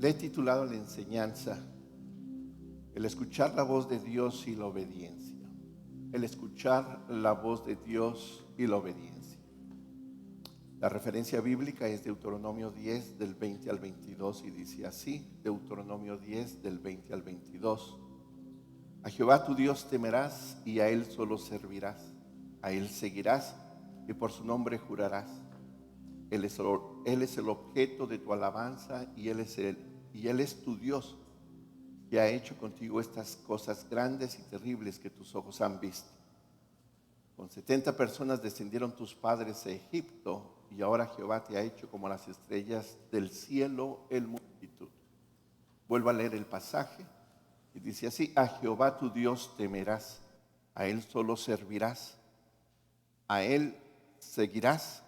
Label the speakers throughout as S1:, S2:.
S1: Le he titulado la enseñanza el escuchar la voz de Dios y la obediencia. El escuchar la voz de Dios y la obediencia. La referencia bíblica es Deuteronomio 10 del 20 al 22 y dice así, Deuteronomio 10 del 20 al 22. A Jehová tu Dios temerás y a Él solo servirás. A Él seguirás y por su nombre jurarás. Él es el objeto de tu alabanza y Él es tu Dios, que ha hecho contigo estas cosas grandes y terribles que tus ojos han visto. Con 70 personas descendieron tus padres a Egipto, y ahora Jehová te ha hecho como las estrellas del cielo en multitud. Vuelvo a leer el pasaje y dice así: a Jehová tu Dios temerás, a Él solo servirás, a Él seguirás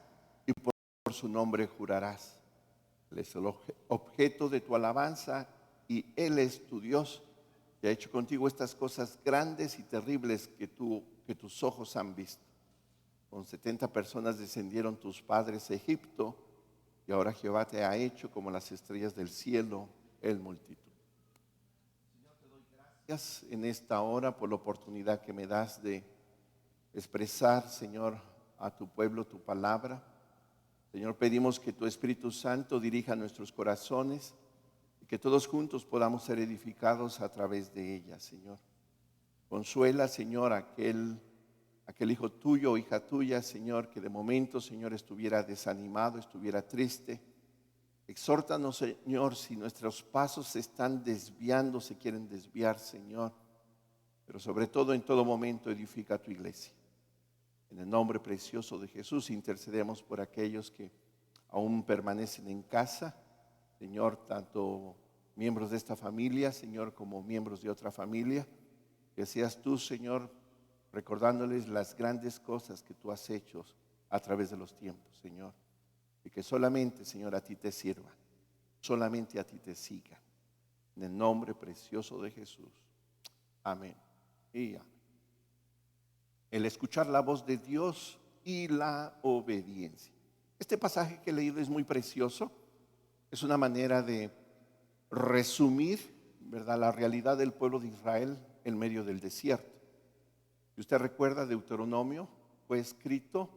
S1: y por su nombre jurarás. Él es el objeto de tu alabanza y Él es tu Dios, que ha hecho contigo estas cosas grandes y terribles que tus ojos han visto. Con 70 personas descendieron tus padres a Egipto, y ahora Jehová te ha hecho como las estrellas del cielo en multitud. Señor, te doy gracias en esta hora por la oportunidad que me das de expresar, Señor, a tu pueblo tu palabra. Señor, pedimos que tu Espíritu Santo dirija nuestros corazones y que todos juntos podamos ser edificados a través de ella, Señor. Consuela, Señor, aquel hijo tuyo o hija tuya, Señor, que de momento, Señor, estuviera desanimado, estuviera triste. Exhórtanos, Señor, si nuestros pasos se están desviando, se quieren desviar, Señor. Pero sobre todo, en todo momento, edifica tu iglesia. En el nombre precioso de Jesús intercedemos por aquellos que aún permanecen en casa, Señor, tanto miembros de esta familia, Señor, como miembros de otra familia. Que seas tú, Señor, recordándoles las grandes cosas que tú has hecho a través de los tiempos, Señor. Y que solamente, Señor, a ti te sirvan, solamente a ti te sigan. En el nombre precioso de Jesús. Amén y amén. El escuchar la voz de Dios y la obediencia. Este pasaje que he leído es muy precioso. Es una manera de resumir, ¿verdad?, la realidad del pueblo de Israel en medio del desierto. Si usted recuerda, Deuteronomio fue escrito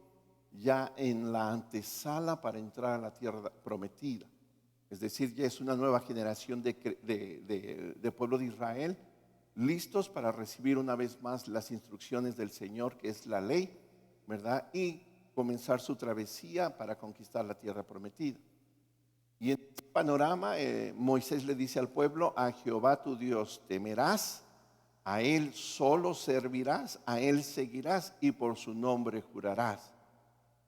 S1: ya en la antesala para entrar a la tierra prometida. Es decir, ya es una nueva generación de pueblo de Israel, listos para recibir una vez más las instrucciones del Señor, que es la ley, ¿verdad? Y comenzar su travesía para conquistar la tierra prometida. Y en este panorama, Moisés le dice al pueblo: a Jehová tu Dios temerás, a Él solo servirás, a Él seguirás y por su nombre jurarás.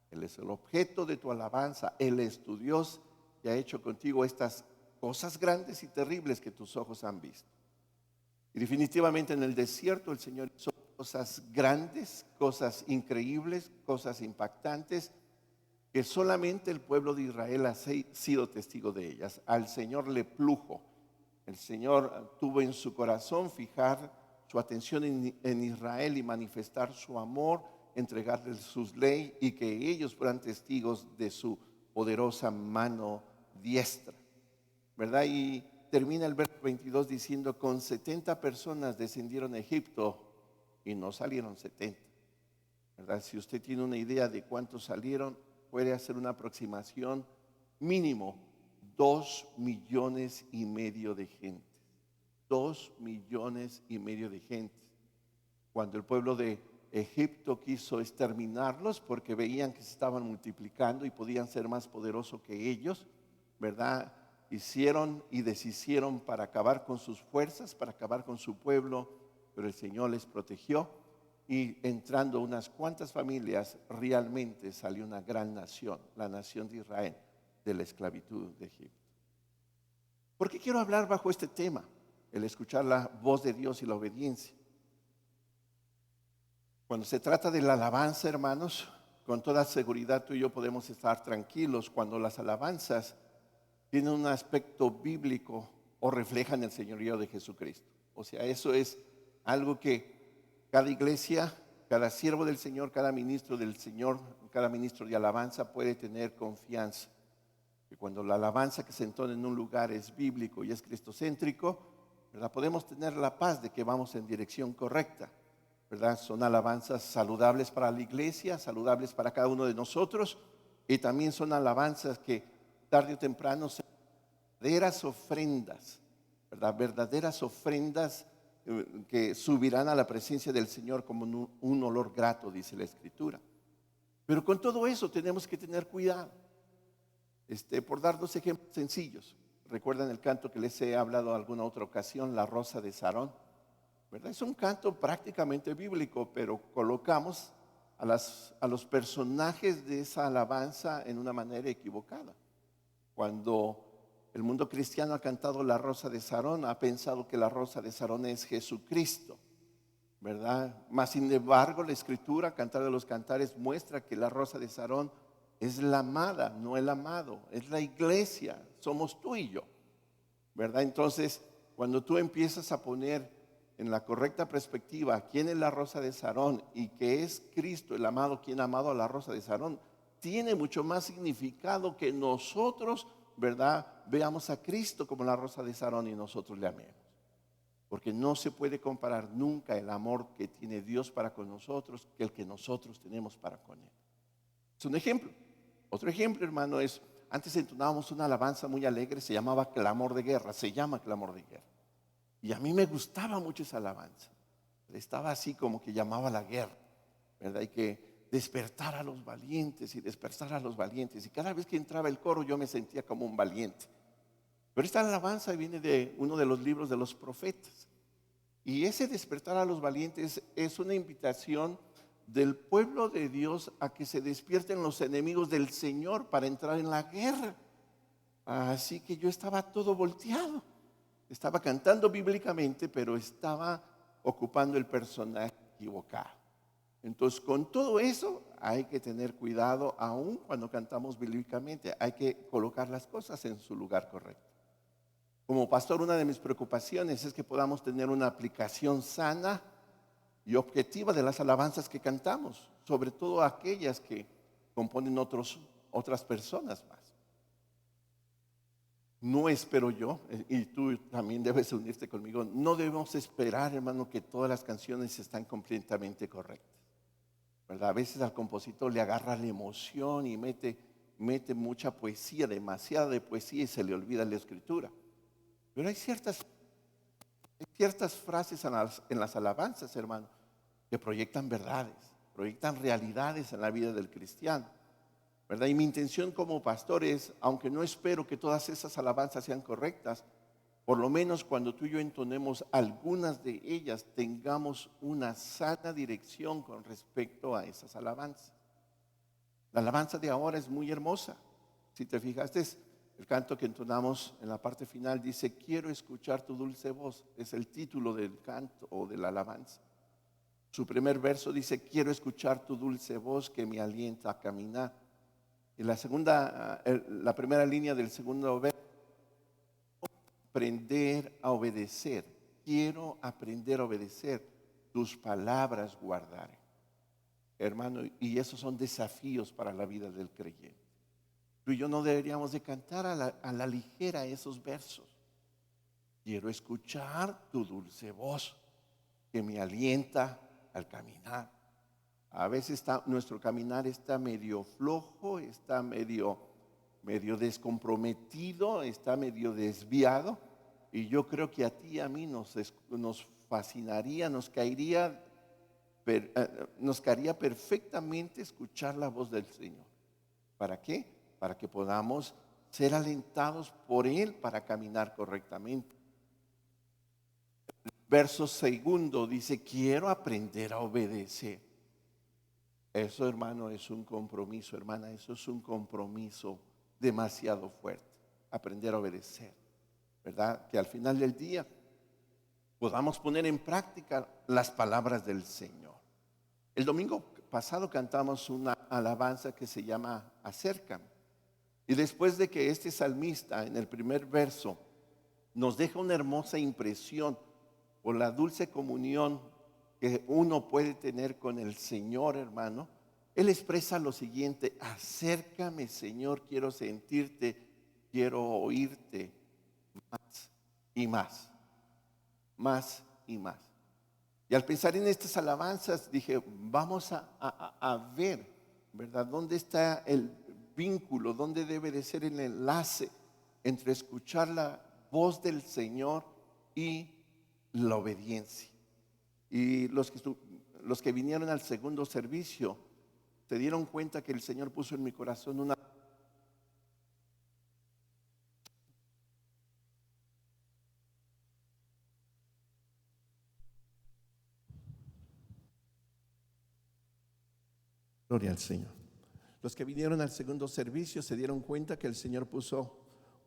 S1: Él es el objeto de tu alabanza, Él es tu Dios, que ha hecho contigo estas cosas grandes y terribles que tus ojos han visto. Y definitivamente en el desierto el Señor hizo cosas grandes, cosas increíbles, cosas impactantes, que solamente el pueblo de Israel ha sido testigo de ellas. Al Señor le plujo. El Señor tuvo en su corazón fijar su atención en Israel y manifestar su amor, entregarles sus leyes y que ellos fueran testigos de su poderosa mano diestra, ¿verdad? Y termina el verso 22 diciendo: con 70 personas descendieron a Egipto y no salieron 70, ¿verdad? Si usted tiene una idea de cuántos salieron, puede hacer una aproximación. Mínimo 2,5 millones de gente. 2,5 millones de gente. Cuando el pueblo de Egipto quiso exterminarlos porque veían que se estaban multiplicando y podían ser más poderosos que ellos, ¿verdad? Hicieron y deshicieron para acabar con sus fuerzas, para acabar con su pueblo, pero el Señor les protegió y entrando unas cuantas familias, realmente salió una gran nación, la nación de Israel, de la esclavitud de Egipto. ¿Por qué quiero hablar bajo este tema? El escuchar la voz de Dios y la obediencia. Cuando se trata de la alabanza, hermanos, con toda seguridad tú y yo podemos estar tranquilos cuando las alabanzas tienen un aspecto bíblico o reflejan el señorío de Jesucristo. O sea, eso es algo que cada iglesia, cada siervo del Señor, cada ministro del Señor, cada ministro de alabanza puede tener confianza. Que cuando la alabanza que se entona en un lugar es bíblico y es cristocéntrico, ¿verdad? Podemos tener la paz de que vamos en dirección correcta, ¿verdad? Son alabanzas saludables para la iglesia, saludables para cada uno de nosotros, y también son alabanzas que tarde o temprano son verdaderas ofrendas, ¿verdad? Verdaderas ofrendas que subirán a la presencia del Señor como un olor grato, dice la Escritura. Pero con todo eso tenemos que tener cuidado. Por dar dos ejemplos sencillos. ¿Recuerdan el canto que les he hablado en alguna otra ocasión, La Rosa de Sarón? ¿Verdad? Es un canto prácticamente bíblico, pero colocamos a los personajes de esa alabanza en una manera equivocada. Cuando el mundo cristiano ha cantado La Rosa de Sarón, ha pensado que la Rosa de Sarón es Jesucristo, ¿verdad? Mas sin embargo, la Escritura, Cantar de los Cantares, muestra que la Rosa de Sarón es la amada, no el amado, es la iglesia, somos tú y yo, ¿verdad? Entonces, cuando tú empiezas a poner en la correcta perspectiva quién es la Rosa de Sarón y que es Cristo, el amado, quien ha amado a la Rosa de Sarón, tiene mucho más significado que nosotros, ¿verdad? Veamos a Cristo como la Rosa de Sarón y nosotros le amemos. Porque no se puede comparar nunca el amor que tiene Dios para con nosotros que el que nosotros tenemos para con Él. Es un ejemplo. Otro ejemplo, hermano, es, antes entonábamos una alabanza muy alegre, se llamaba Clamor de Guerra, se llama Clamor de Guerra. Y a mí me gustaba mucho esa alabanza. Estaba así como que llamaba a la guerra, ¿verdad? Hay que despertar a los valientes y despertar a los valientes. Y cada vez que entraba el coro yo me sentía como un valiente. Pero esta alabanza viene de uno de los libros de los profetas. Y ese despertar a los valientes es una invitación del pueblo de Dios a que se despierten los enemigos del Señor para entrar en la guerra. Así que yo estaba todo volteado. Estaba cantando bíblicamente, pero estaba ocupando el personaje equivocado. Entonces, con todo eso hay que tener cuidado, aun cuando cantamos bíblicamente. Hay que colocar las cosas en su lugar correcto. Como pastor, una de mis preocupaciones es que podamos tener una aplicación sana y objetiva de las alabanzas que cantamos, sobre todo aquellas que componen otras personas más. No espero yo, y tú también debes unirte conmigo, no debemos esperar, hermano, que todas las canciones están completamente correctas, ¿verdad? A veces al compositor le agarra la emoción y mete mucha poesía, demasiada de poesía, y se le olvida la escritura. Pero hay ciertas frases en las alabanzas, hermano, que proyectan verdades, proyectan realidades en la vida del cristiano, ¿verdad? Y mi intención como pastor es, aunque no espero que todas esas alabanzas sean correctas, por lo menos cuando tú y yo entonemos algunas de ellas, tengamos una sana dirección con respecto a esas alabanzas. La alabanza de ahora es muy hermosa. Si te fijaste, el canto que entonamos en la parte final dice, quiero escuchar tu dulce voz. Es el título del canto o de la alabanza. Su primer verso dice, quiero escuchar tu dulce voz que me alienta a caminar. Y la primera línea del segundo verso, aprender a obedecer. Quiero aprender a obedecer. Tus palabras guardaré. Hermano, y esos son desafíos para la vida del creyente. Tú y yo no deberíamos de cantar a la ligera esos versos. Quiero escuchar tu dulce voz que me alienta al caminar. A veces nuestro caminar está medio flojo, está medio descomprometido, está medio desviado. Y yo creo que a ti y a mí nos fascinaría, nos caería perfectamente escuchar la voz del Señor. ¿Para qué? Para que podamos ser alentados por Él para caminar correctamente. Verso segundo dice, quiero aprender a obedecer. Eso, hermano, es un compromiso, hermana, eso es un compromiso demasiado fuerte. Aprender a obedecer, ¿verdad? Que al final del día podamos poner en práctica las palabras del Señor. El domingo pasado cantamos una alabanza que se llama Acércame. Y después de que este salmista en el primer verso nos deja una hermosa impresión por la dulce comunión que uno puede tener con el Señor, hermano, él expresa lo siguiente: acércame, Señor, quiero sentirte quiero oírte más y más, más y más. Y al pensar en estas alabanzas dije, vamos a ver, ¿verdad? ¿Dónde está el vínculo? ¿Dónde debe de ser el enlace entre escuchar la voz del Señor y la obediencia? Y los que vinieron al segundo servicio se dieron cuenta que el Señor puso en mi corazón una... Gloria al Señor. Los que vinieron al segundo servicio se dieron cuenta que el Señor puso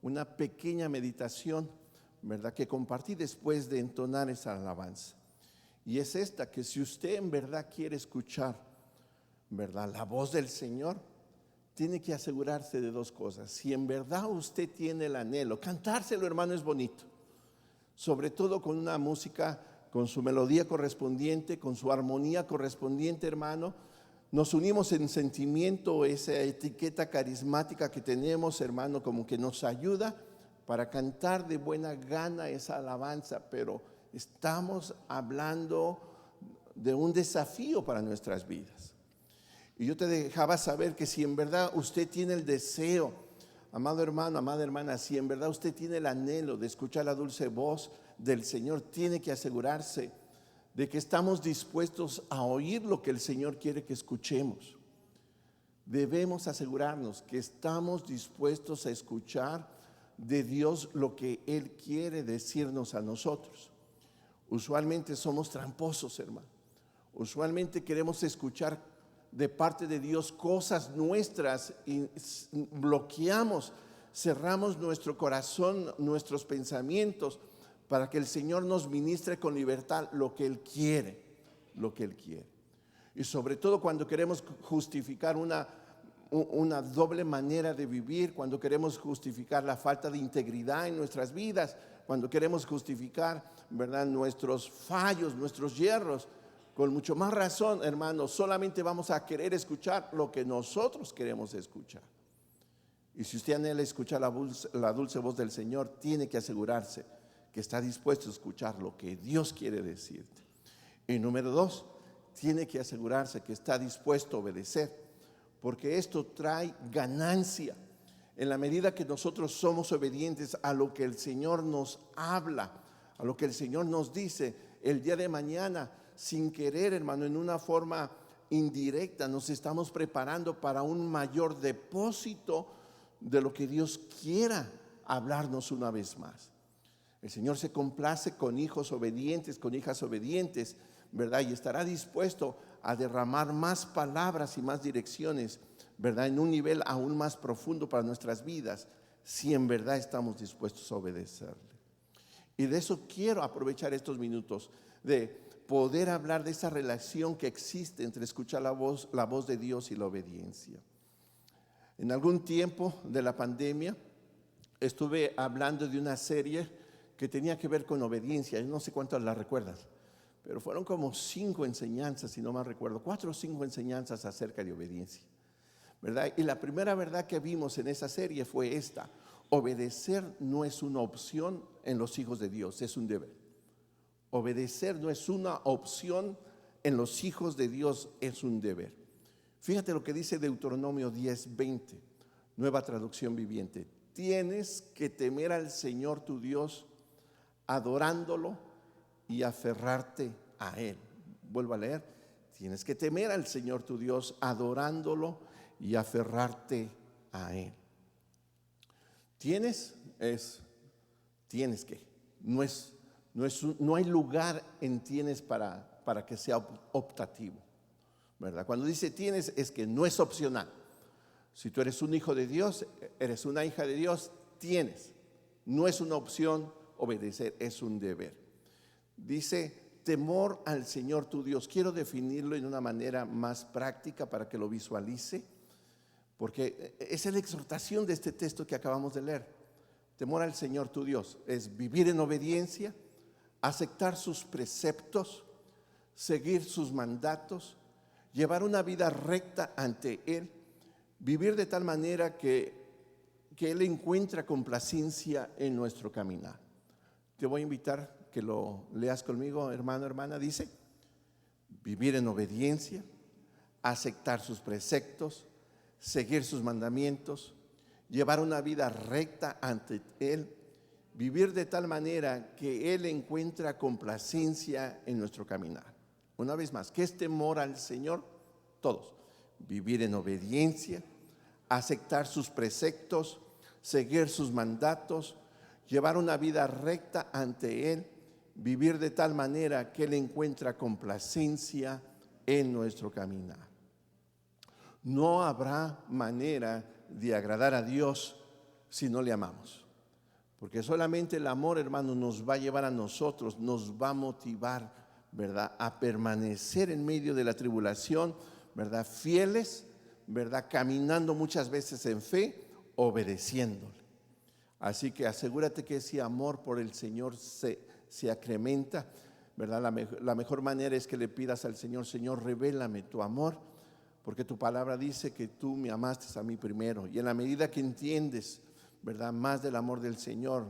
S1: una pequeña meditación, ¿verdad?, que compartí después de entonar esa alabanza. Y es esta, que si usted en verdad quiere escuchar, ¿verdad?, la voz del Señor, tiene que asegurarse de dos cosas. Si en verdad usted tiene el anhelo, cantárselo, hermano, es bonito, sobre todo con una música, con su melodía correspondiente, con su armonía correspondiente, hermano. Nos unimos en sentimiento, esa etiqueta carismática que tenemos, hermano, como que nos ayuda para cantar de buena gana esa alabanza, pero estamos hablando de un desafío para nuestras vidas. Y yo te dejaba saber que si en verdad usted tiene el deseo, amado hermano, amada hermana, si en verdad usted tiene el anhelo de escuchar la dulce voz del Señor, tiene que asegurarse de que estamos dispuestos a oír lo que el Señor quiere que escuchemos. Debemos asegurarnos que estamos dispuestos a escuchar de Dios lo que Él quiere decirnos a nosotros. Usualmente somos tramposos, hermano. Usualmente queremos escuchar de parte de Dios cosas nuestras y bloqueamos, cerramos nuestro corazón, nuestros pensamientos, para que el Señor nos ministre con libertad lo que Él quiere, lo que Él quiere. Y sobre todo cuando queremos justificar una doble manera de vivir, cuando queremos justificar la falta de integridad en nuestras vidas, cuando queremos justificar, ¿verdad?, nuestros fallos, nuestros yerros, con mucho más razón, hermanos, solamente vamos a querer escuchar lo que nosotros queremos escuchar. Y si usted anhela escuchar la dulce voz del Señor, tiene que asegurarse que está dispuesto a escuchar lo que Dios quiere decirte. Y número dos, tiene que asegurarse que está dispuesto a obedecer, porque esto trae ganancia. En la medida que nosotros somos obedientes a lo que el Señor nos habla, a lo que el Señor nos dice, el día de mañana, sin querer, hermano, en una forma indirecta, nos estamos preparando para un mayor depósito de lo que Dios quiera hablarnos una vez más. El Señor se complace con hijos obedientes, con hijas obedientes, ¿verdad? Y estará dispuesto a derramar más palabras y más direcciones, ¿verdad?, en un nivel aún más profundo para nuestras vidas, si en verdad estamos dispuestos a obedecerle. Y de eso quiero aprovechar estos minutos, de poder hablar de esa relación que existe entre escuchar la voz de Dios y la obediencia. En algún tiempo de la pandemia estuve hablando de una serie que tenía que ver con obediencia. Yo no sé cuántas la recuerdas, pero fueron como 5 enseñanzas, si no mal recuerdo, 4 o 5 enseñanzas acerca de obediencia, ¿verdad? Y la primera verdad que vimos en esa serie fue esta: obedecer no es una opción en los hijos de Dios, es un deber. Obedecer no es una opción en los hijos de Dios, es un deber. Fíjate lo que dice Deuteronomio 10:20, Nueva Traducción Viviente: tienes que temer al Señor tu Dios, adorándolo y aferrarte a Él. Vuelvo a leer: tienes que temer al Señor tu Dios, adorándolo y aferrarte a Él. Tienes que, no hay lugar en tienes para que sea optativo, ¿verdad? Cuando dice tienes, es que no es opcional. Si tú eres un hijo de Dios, eres una hija de Dios, tienes. No es una opción obedecer, es un deber. Dice temor al Señor tu Dios. Quiero definirlo en una manera más práctica para que lo visualice, porque esa es la exhortación de este texto que acabamos de leer. Temor al Señor tu Dios es vivir en obediencia, aceptar sus preceptos, seguir sus mandatos, llevar una vida recta ante Él, vivir de tal manera que que Él encuentra complacencia en nuestro caminar. Te voy a invitar que lo leas conmigo, hermano, hermana. Dice: vivir en obediencia, aceptar sus preceptos, seguir sus mandamientos, llevar una vida recta ante Él, vivir de tal manera que Él encuentra complacencia en nuestro caminar. Una vez más, ¿qué es temor al Señor? Todos. Vivir en obediencia, aceptar sus preceptos, seguir sus mandatos, llevar una vida recta ante Él, vivir de tal manera que Él encuentra complacencia en nuestro caminar. No habrá manera de agradar a Dios si no le amamos. Porque solamente el amor, hermano, nos va a llevar a nosotros, nos va a motivar, ¿verdad?, a permanecer en medio de la tribulación, ¿verdad?, fieles, ¿verdad?, caminando muchas veces en fe, obedeciéndole. Así que asegúrate que ese amor por el Señor se acrementa, ¿verdad? La mejor manera es que le pidas al Señor: Señor, revélame tu amor, porque tu palabra dice que tú me amaste a mí primero. Y en la medida que entiendes, ¿verdad?, más del amor del Señor,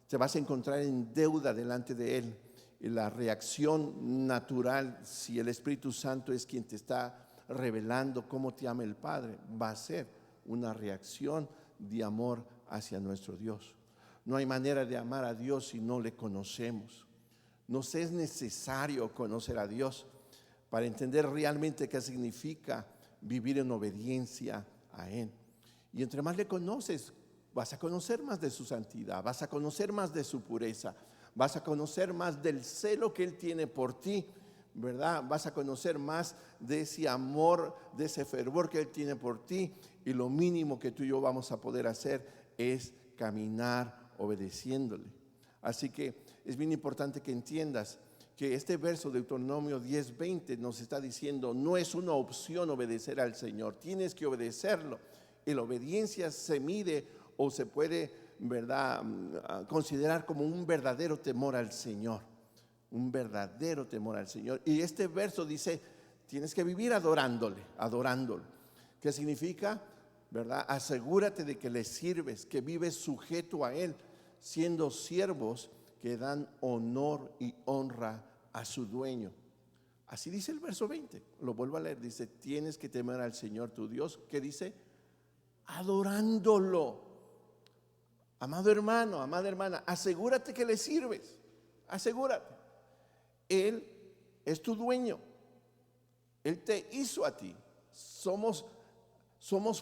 S1: te vas a encontrar en deuda delante de Él. Y la reacción natural, si el Espíritu Santo es quien te está revelando cómo te ama el Padre, va a ser una reacción de amor hacia nuestro Dios. No hay manera de amar a Dios si no le conocemos. Nos es necesario conocer a Dios para entender realmente qué significa vivir en obediencia a Él. Y entre más le conoces, vas a conocer más de su santidad, vas a conocer más de su pureza, vas a conocer más del celo que Él tiene por ti, ¿verdad? Vas a conocer más de ese amor, de ese fervor que Él tiene por ti. Y lo mínimo que tú y yo vamos a poder hacer es caminar obedeciéndole. Así que es bien importante que entiendas que este verso de Deuteronomio 10:20 nos está diciendo: no es una opción obedecer al Señor, tienes que obedecerlo. Y la obediencia se mide o se puede, ¿verdad?, considerar como un verdadero temor al Señor. Un verdadero temor al Señor. Y este verso dice: tienes que vivir adorándole. ¿Qué significa? ¿Verdad? Asegúrate de que le sirves, que vives sujeto a Él, siendo siervos que dan honor y honra a su dueño. Así dice el verso 20. Lo vuelvo a leer. Dice: tienes que temer al Señor tu Dios. ¿Qué dice? Adorándolo. Amado hermano, amada hermana, asegúrate que le sirves. Asegúrate. Él es tu dueño. Él te hizo a ti. Somos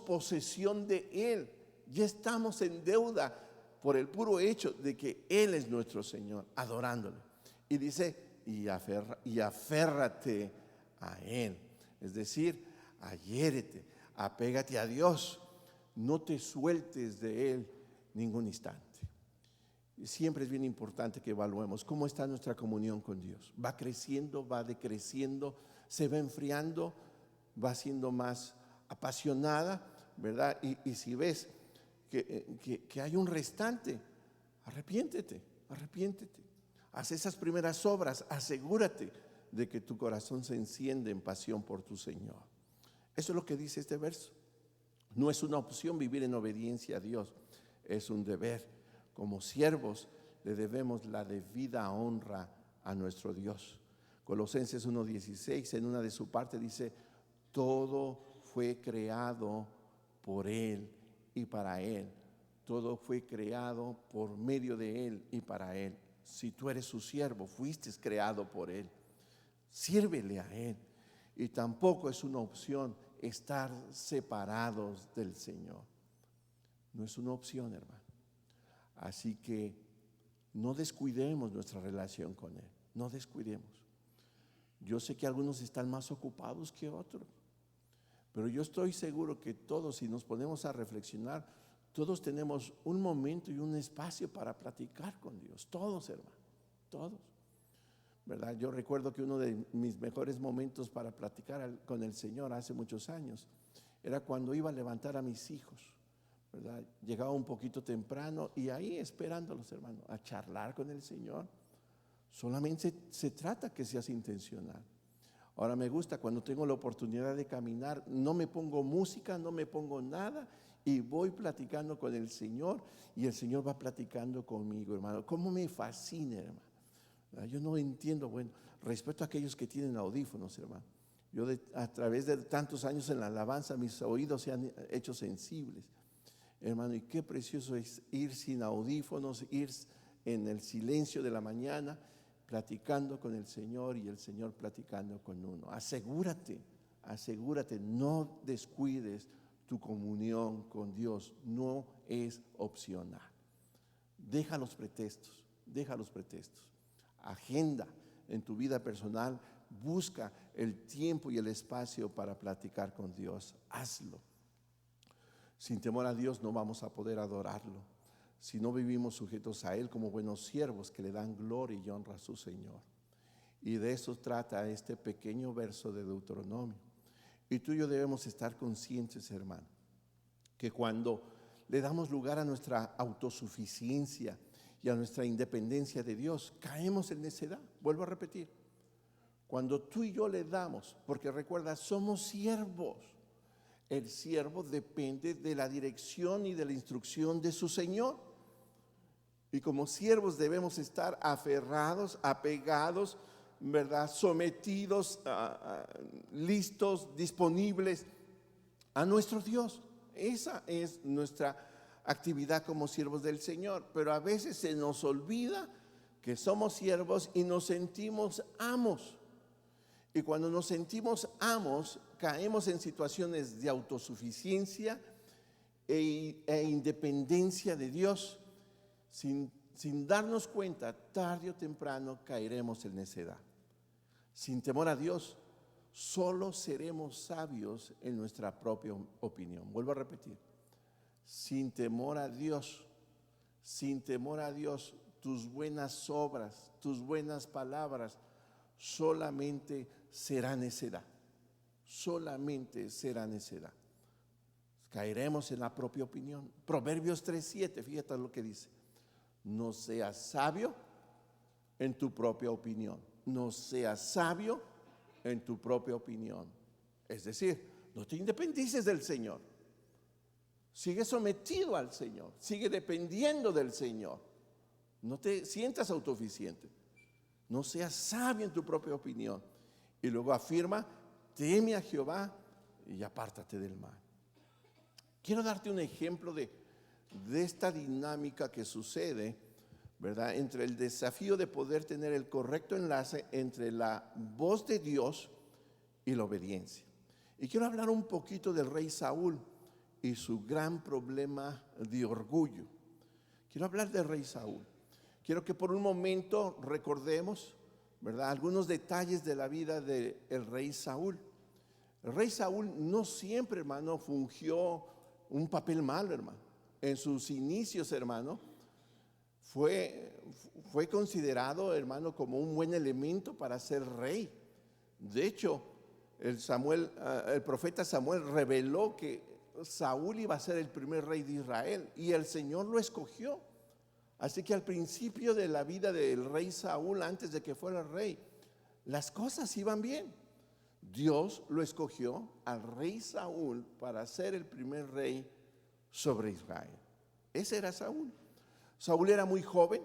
S1: posesión de Él. Ya estamos en deuda por el puro hecho de que Él es nuestro Señor, adorándole. Y dice: y aférrate a Él. Es decir, adhiérete, apégate a Dios. No te sueltes de Él ningún instante. Y siempre es bien importante que evaluemos cómo está nuestra comunión con Dios. ¿Va creciendo, va decreciendo, se va enfriando, va siendo más apasionada, ¿verdad? Y si ves que hay un restante, arrepiéntete. Haz esas primeras obras, asegúrate de que tu corazón se enciende en pasión por tu Señor. Eso es lo que dice este verso. No es una opción vivir en obediencia a Dios, es un deber. Como siervos le debemos la debida honra a nuestro Dios. Colosenses 1:16, en una de su parte dice: todo fue creado por Él y para Él. Todo fue creado por medio de Él y para Él. Si tú eres su siervo, fuiste creado por Él. Sírvele a Él. Y tampoco es una opción estar separados del Señor. No es una opción, hermano. Así que no descuidemos nuestra relación con Él. No descuidemos. Yo sé que algunos están más ocupados que otros, pero yo estoy seguro que todos, si nos ponemos a reflexionar, todos tenemos un momento y un espacio para platicar con Dios. Todos, hermano, todos. ¿Verdad? Yo recuerdo que uno de mis mejores momentos para platicar con el Señor hace muchos años era cuando iba a levantar a mis hijos, ¿verdad? Llegaba un poquito temprano y ahí esperándolos, hermano, a charlar con el Señor. Solamente se trata que seas intencional. Ahora me gusta cuando tengo la oportunidad de caminar, no me pongo música, no me pongo nada y voy platicando con el Señor y el Señor va platicando conmigo, hermano. ¿Cómo me fascina, hermano? Yo no entiendo, bueno, respeto a aquellos que tienen audífonos, hermano. Yo a través de tantos años en la alabanza, mis oídos se han hecho sensibles, hermano, y qué precioso es ir sin audífonos, ir en el silencio de la mañana, platicando con el Señor y el Señor platicando con uno. Asegúrate, no descuides tu comunión con Dios, no es opcional. Deja los pretextos. Agenda en tu vida personal, busca el tiempo y el espacio para platicar con Dios. Hazlo. Sin temor a Dios no vamos a poder adorarlo si no vivimos sujetos a Él como buenos siervos que le dan gloria y honra a su Señor. Y de eso trata este pequeño verso de Deuteronomio. Y tú y yo debemos estar conscientes, hermano, que cuando le damos lugar a nuestra autosuficiencia y a nuestra independencia de Dios, caemos en necedad. Vuelvo a repetir, cuando tú y yo le damos, porque recuerda, somos siervos. El siervo depende de la dirección y de la instrucción de su Señor. Y como siervos debemos estar aferrados, apegados, ¿verdad? Sometidos, listos, disponibles a nuestro Dios. Esa es nuestra actividad como siervos del Señor. Pero a veces se nos olvida que somos siervos y nos sentimos amos. Y cuando nos sentimos amos, caemos en situaciones de autosuficiencia e independencia de Dios. Sin darnos cuenta, tarde o temprano caeremos en necedad. Sin temor a Dios, solo seremos sabios en nuestra propia opinión. Vuelvo a repetir, sin temor a Dios, tus buenas obras, tus buenas palabras, solamente será necedad. Caeremos en la propia opinión. Proverbios 3:7, fíjate lo que dice. No seas sabio en tu propia opinión. Es decir, no te independices del Señor. Sigue sometido al Señor. Sigue dependiendo del Señor. No te sientas autosuficiente. No seas sabio en tu propia opinión. Y luego afirma, teme a Jehová y apártate del mal. Quiero darte un ejemplo de esta dinámica que sucede, ¿verdad? Entre el desafío de poder tener el correcto enlace entre la voz de Dios y la obediencia. Y quiero hablar un poquito del rey Saúl y su gran problema de orgullo. Quiero hablar del rey Saúl. Quiero que por un momento recordemos, ¿verdad?, algunos detalles de la vida del rey Saúl. El rey Saúl no siempre, hermano, fungió un papel malo, hermano. En sus inicios, hermano, fue considerado, hermano, como un buen elemento para ser rey. De hecho, el profeta Samuel reveló que Saúl iba a ser el primer rey de Israel y el Señor lo escogió. Así que al principio de la vida del rey Saúl, antes de que fuera rey, las cosas iban bien. Dios lo escogió al rey Saúl para ser el primer rey sobre Israel. Ese era Saúl. Saúl era muy joven,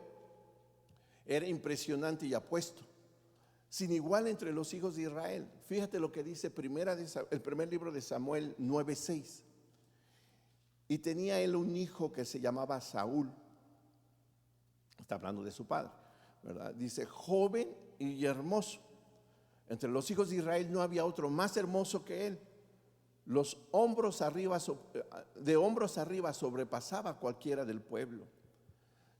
S1: era impresionante y apuesto, sin igual entre los hijos de Israel. Fíjate lo que dice el primer libro de Samuel 9:6. Y tenía él un hijo que se llamaba Saúl. Está hablando de su padre, ¿verdad? Dice, joven y hermoso. Entre los hijos de Israel no había otro más hermoso que él. De hombros arriba sobrepasaba a cualquiera del pueblo.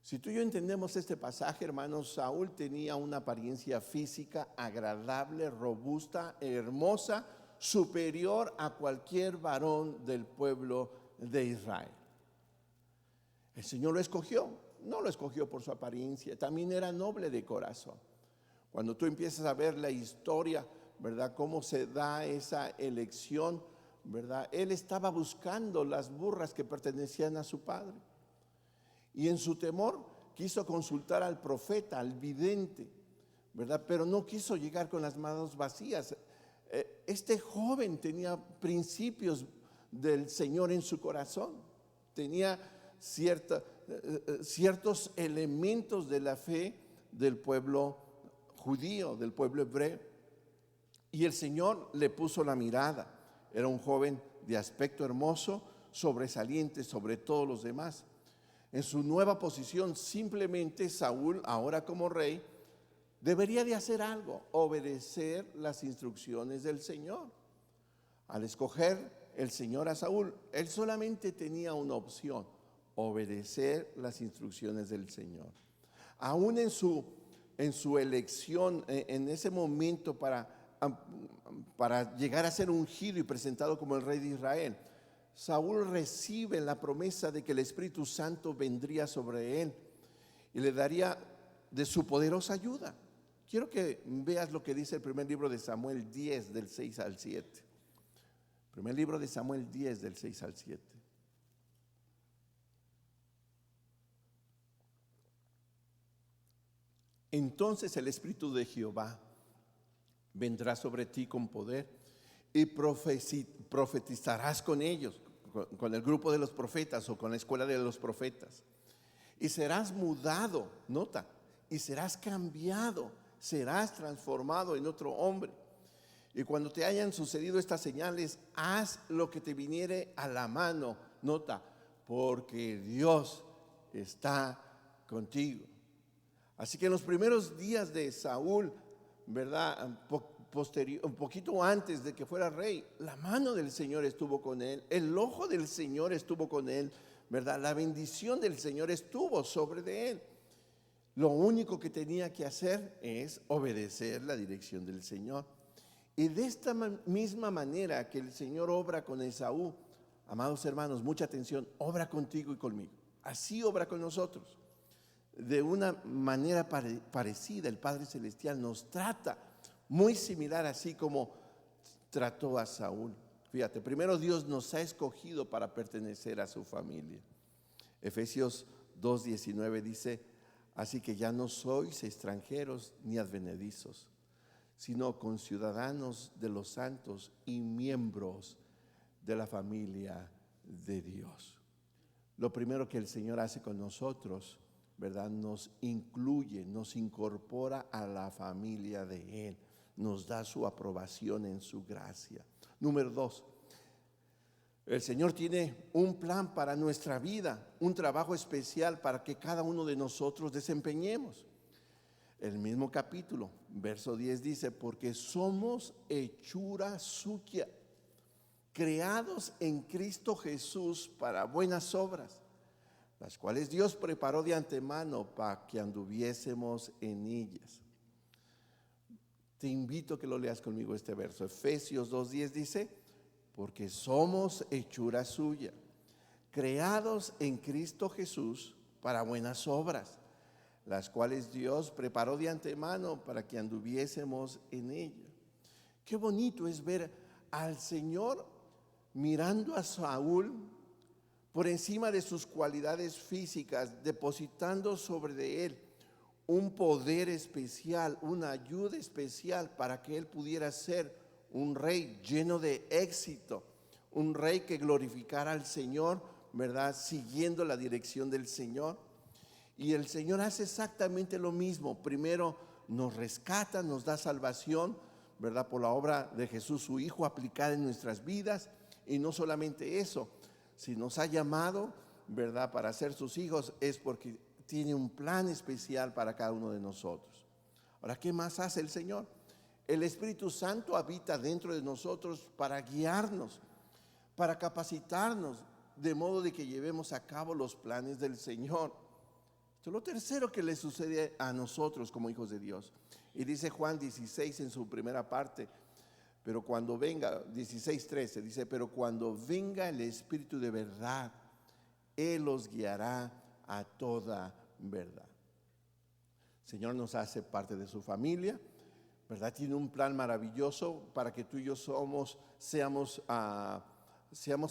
S1: Si tú y yo entendemos este pasaje, hermanos, Saúl tenía una apariencia física agradable, robusta, hermosa, superior a cualquier varón del pueblo de Israel. El Señor lo escogió, no lo escogió por su apariencia, también era noble de corazón. Cuando tú empiezas a ver la historia, ¿verdad?, cómo se da esa elección, ¿verdad? Él estaba buscando las burras que pertenecían a su padre. Y en su temor quiso consultar al profeta, al vidente, ¿verdad? Pero no quiso llegar con las manos vacías. Este joven tenía principios del Señor en su corazón. tenía ciertos elementos de la fe del pueblo judío, del pueblo hebreo. Y el Señor le puso la mirada. Era un joven de aspecto hermoso, sobresaliente sobre todos los demás. En su nueva posición, simplemente Saúl, ahora como rey, debería de hacer algo, obedecer las instrucciones del Señor. Al escoger el Señor a Saúl, él solamente tenía una opción: obedecer las instrucciones del Señor. Aún en su elección, en ese momento para llegar a ser ungido y presentado como el rey de Israel, Saúl recibe la promesa de que el Espíritu Santo vendría sobre él y le daría de su poderosa ayuda. Quiero que veas lo que dice el primer libro de Samuel 10, del 6 al 7. Primer libro de Samuel 10, del 6 al 7. Entonces el Espíritu de Jehová vendrá sobre ti con poder y profetizarás con ellos, con el grupo de los profetas o con la escuela de los profetas. Y serás mudado, nota, y serás cambiado, serás transformado en otro hombre. Y cuando te hayan sucedido estas señales, haz lo que te viniere a la mano, nota, porque Dios está contigo. Así que en los primeros días de Saúl, ¿verdad? Un poquito antes de que fuera rey, la mano del Señor estuvo con él, el ojo del Señor estuvo con él, ¿verdad? La bendición del Señor estuvo sobre de él. Lo único que tenía que hacer es obedecer la dirección del Señor. Y de esta misma manera que el Señor obra con Esaú, amados hermanos, mucha atención, obra contigo y conmigo. Así obra con nosotros. De una manera parecida, el Padre Celestial nos trata muy similar, así como trató a Saúl. Fíjate, primero Dios nos ha escogido para pertenecer a su familia. Efesios 2:19 dice: así que ya no sois extranjeros ni advenedizos, sino conciudadanos de los santos y miembros de la familia de Dios. Lo primero que el Señor hace con nosotros, ¿verdad? Nos incluye, nos incorpora a la familia de Él, nos da su aprobación en su gracia. Número 2, el Señor tiene un plan para nuestra vida, un trabajo especial para que cada uno de nosotros desempeñemos. El mismo capítulo, verso 10 dice: porque somos hechura suya, creados en Cristo Jesús para buenas obras, las cuales Dios preparó de antemano para que anduviésemos en ellas. Te invito a que lo leas conmigo este verso. Efesios 2:10 dice: porque somos hechura suya, creados en Cristo Jesús para buenas obras, las cuales Dios preparó de antemano para que anduviésemos en ella. Qué bonito es ver al Señor mirando a Saúl por encima de sus cualidades físicas, depositando sobre de él un poder especial, una ayuda especial para que él pudiera ser un rey lleno de éxito, un rey que glorificara al Señor, ¿verdad? Siguiendo la dirección del Señor. Y el Señor hace exactamente lo mismo. Primero nos rescata, nos da salvación, ¿verdad? Por la obra de Jesús, su Hijo, aplicada en nuestras vidas. Y no solamente eso, si nos ha llamado, ¿verdad?, para ser sus hijos, es porque tiene un plan especial para cada uno de nosotros. Ahora, ¿qué más hace el Señor? El Espíritu Santo habita dentro de nosotros para guiarnos, para capacitarnos, de modo de que llevemos a cabo los planes del Señor. Esto es lo tercero que le sucede a nosotros como hijos de Dios. Y dice Juan 16 en su primera parte: pero cuando venga, 16:13, dice: pero cuando venga el Espíritu de verdad, Él os guiará a toda verdad. El Señor nos hace parte de su familia, ¿verdad? Tiene un plan maravilloso para que tú y yo seamos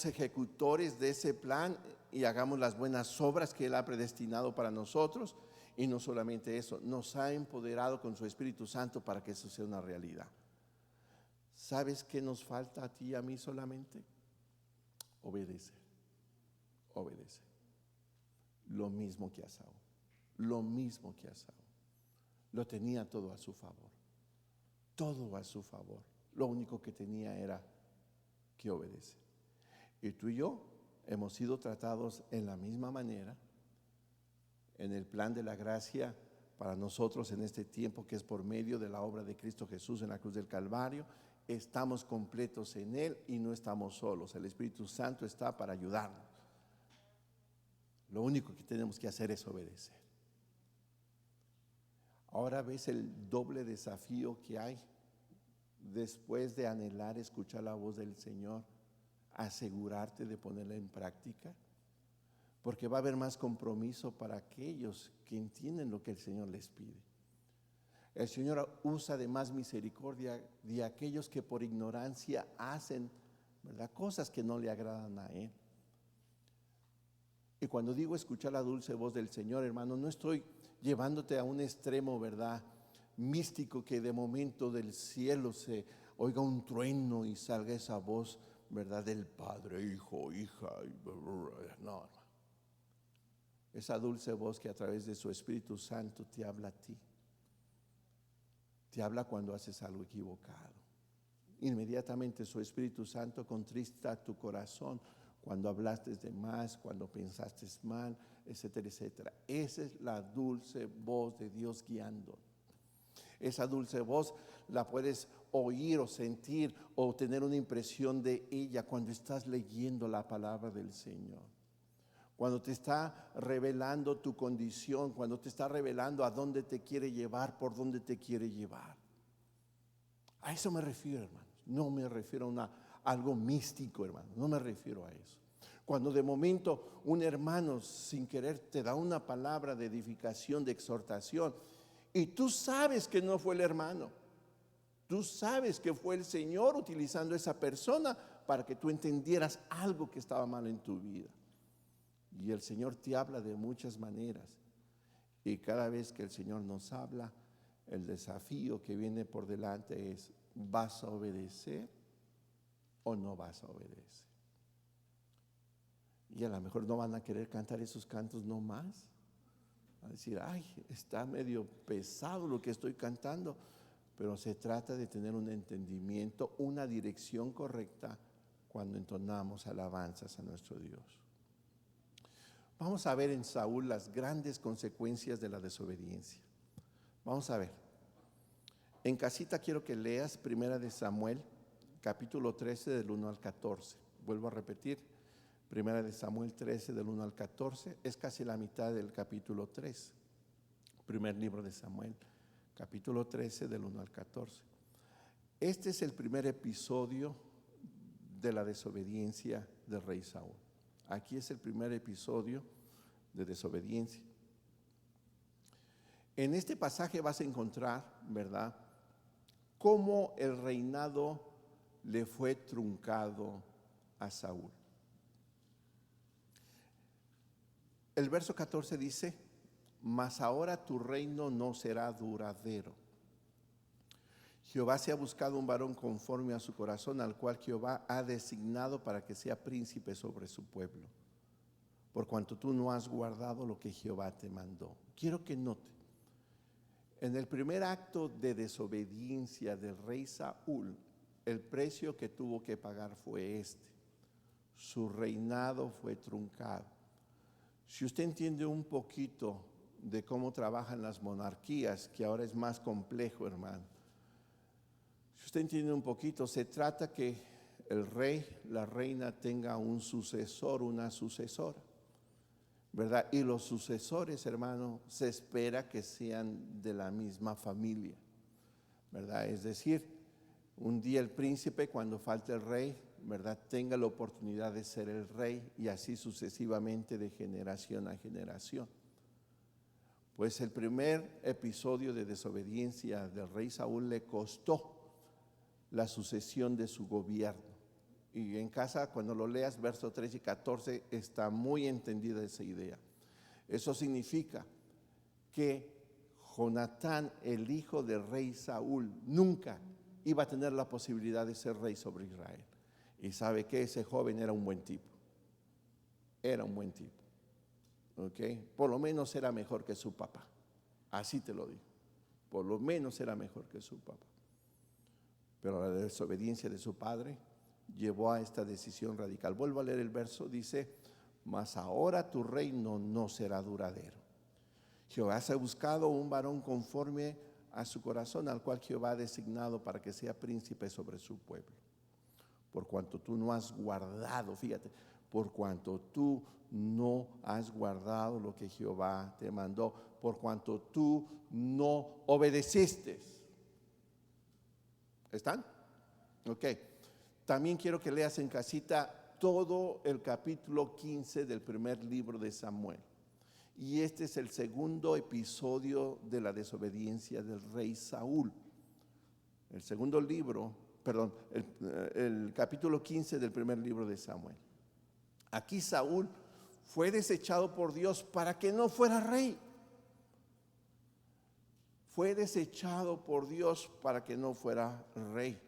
S1: ejecutores de ese plan y hagamos las buenas obras que Él ha predestinado para nosotros. Y no solamente eso, nos ha empoderado con su Espíritu Santo para que eso sea una realidad. ¿Sabes qué nos falta a ti y a mí solamente? Obedecer. obedece. Lo mismo que a Saúl. Lo mismo que a Saúl. Lo tenía todo a su favor. Todo a su favor. Lo único que tenía era que obedecer. Y tú y yo hemos sido tratados en la misma manera, en el plan de la gracia para nosotros en este tiempo, que es por medio de la obra de Cristo Jesús en la cruz del Calvario. Estamos completos en Él y no estamos solos. El Espíritu Santo está para ayudarnos. Lo único que tenemos que hacer es obedecer. Ahora ves el doble desafío que hay después de anhelar escuchar la voz del Señor, asegurarte de ponerla en práctica, porque va a haber más compromiso para aquellos que entienden lo que el Señor les pide. El Señor usa de más misericordia de aquellos que por ignorancia hacen, ¿verdad?, cosas que no le agradan a Él. Y cuando digo escuchar la dulce voz del Señor, hermano, no estoy llevándote a un extremo, ¿verdad?, místico, que de momento del cielo se oiga un trueno y salga esa voz, ¿verdad?, del Padre, Hijo, Hija. No, hermano. Esa dulce voz que a través de su Espíritu Santo te habla a ti. Te habla cuando haces algo equivocado. Inmediatamente su Espíritu Santo contrista tu corazón cuando hablaste de más, cuando pensaste mal, etcétera, etcétera. Esa es la dulce voz de Dios guiando. Esa dulce voz la puedes oír o sentir o tener una impresión de ella cuando estás leyendo la palabra del Señor. Cuando te está revelando tu condición, cuando te está revelando a dónde te quiere llevar, por dónde te quiere llevar. A eso me refiero, hermanos. No me refiero a algo místico, hermano. No me refiero a eso. Cuando de momento un hermano sin querer te da una palabra de edificación, de exhortación, y tú sabes que no fue el hermano. Tú sabes que fue el Señor utilizando esa persona para que tú entendieras algo que estaba mal en tu vida. Y el Señor te habla de muchas maneras. Y cada vez que el Señor nos habla, el desafío que viene por delante es: ¿vas a obedecer o no vas a obedecer? Y a lo mejor no van a querer cantar esos cantos no más. A decir: ay, está medio pesado lo que estoy cantando. Pero se trata de tener un entendimiento, una dirección correcta cuando entonamos alabanzas a nuestro Dios. Vamos a ver en Saúl las grandes consecuencias de la desobediencia. Vamos a ver. En casita quiero que leas 1 Samuel, capítulo 13, del 1 al 14. Vuelvo a repetir, 1 Samuel 13, del 1 al 14. Es casi la mitad del capítulo 3. Primer libro de Samuel, capítulo 13, del 1 al 14. Este es el primer episodio de la desobediencia del rey Saúl. Aquí es el primer episodio de desobediencia. En este pasaje vas a encontrar, ¿verdad?, cómo el reinado le fue truncado a Saúl. El verso 14 dice: mas ahora tu reino no será duradero. Jehová se ha buscado un varón conforme a su corazón, al cual Jehová ha designado para que sea príncipe sobre su pueblo, por cuanto tú no has guardado lo que Jehová te mandó. Quiero que note, en el primer acto de desobediencia del rey Saúl, el precio que tuvo que pagar fue este: su reinado fue truncado. Si usted entiende un poquito de cómo trabajan las monarquías, que ahora es más complejo, hermano, si usted entiende un poquito, se trata que el rey, la reina tenga un sucesor, una sucesora, ¿verdad? Y los sucesores, hermano, se espera que sean de la misma familia, ¿verdad? Es decir, un día el príncipe, cuando falte el rey, ¿verdad?, tenga la oportunidad de ser el rey, y así sucesivamente de generación a generación. Pues el primer episodio de desobediencia del rey Saúl le costó la sucesión de su gobierno. Y en casa, cuando lo leas, versos 13 y 14, está muy entendida esa idea. Eso significa que Jonatán, el hijo del rey Saúl, nunca iba a tener la posibilidad de ser rey sobre Israel. Y sabe que ese joven era un buen tipo. era un buen tipo. ¿Ok? Por lo menos era mejor que su papá. Así te lo digo. Por lo menos era mejor que su papá. Pero la desobediencia de su padre llevó a esta decisión radical. Vuelvo a leer el verso, dice: mas ahora tu reino no será duradero. Jehová se ha buscado un varón conforme a su corazón, al cual Jehová ha designado para que sea príncipe sobre su pueblo. Por cuanto tú no has guardado, fíjate, por cuanto tú no has guardado lo que Jehová te mandó, por cuanto tú no obedeciste. ¿Están? Ok. También quiero que leas en casita todo el capítulo 15 del primer libro de Samuel. Y este es el segundo episodio de la desobediencia del rey Saúl. El segundo libro, perdón, el capítulo 15 del primer libro de Samuel. Aquí Saúl fue desechado por Dios para que no fuera rey. Fue desechado por Dios para que no fuera rey,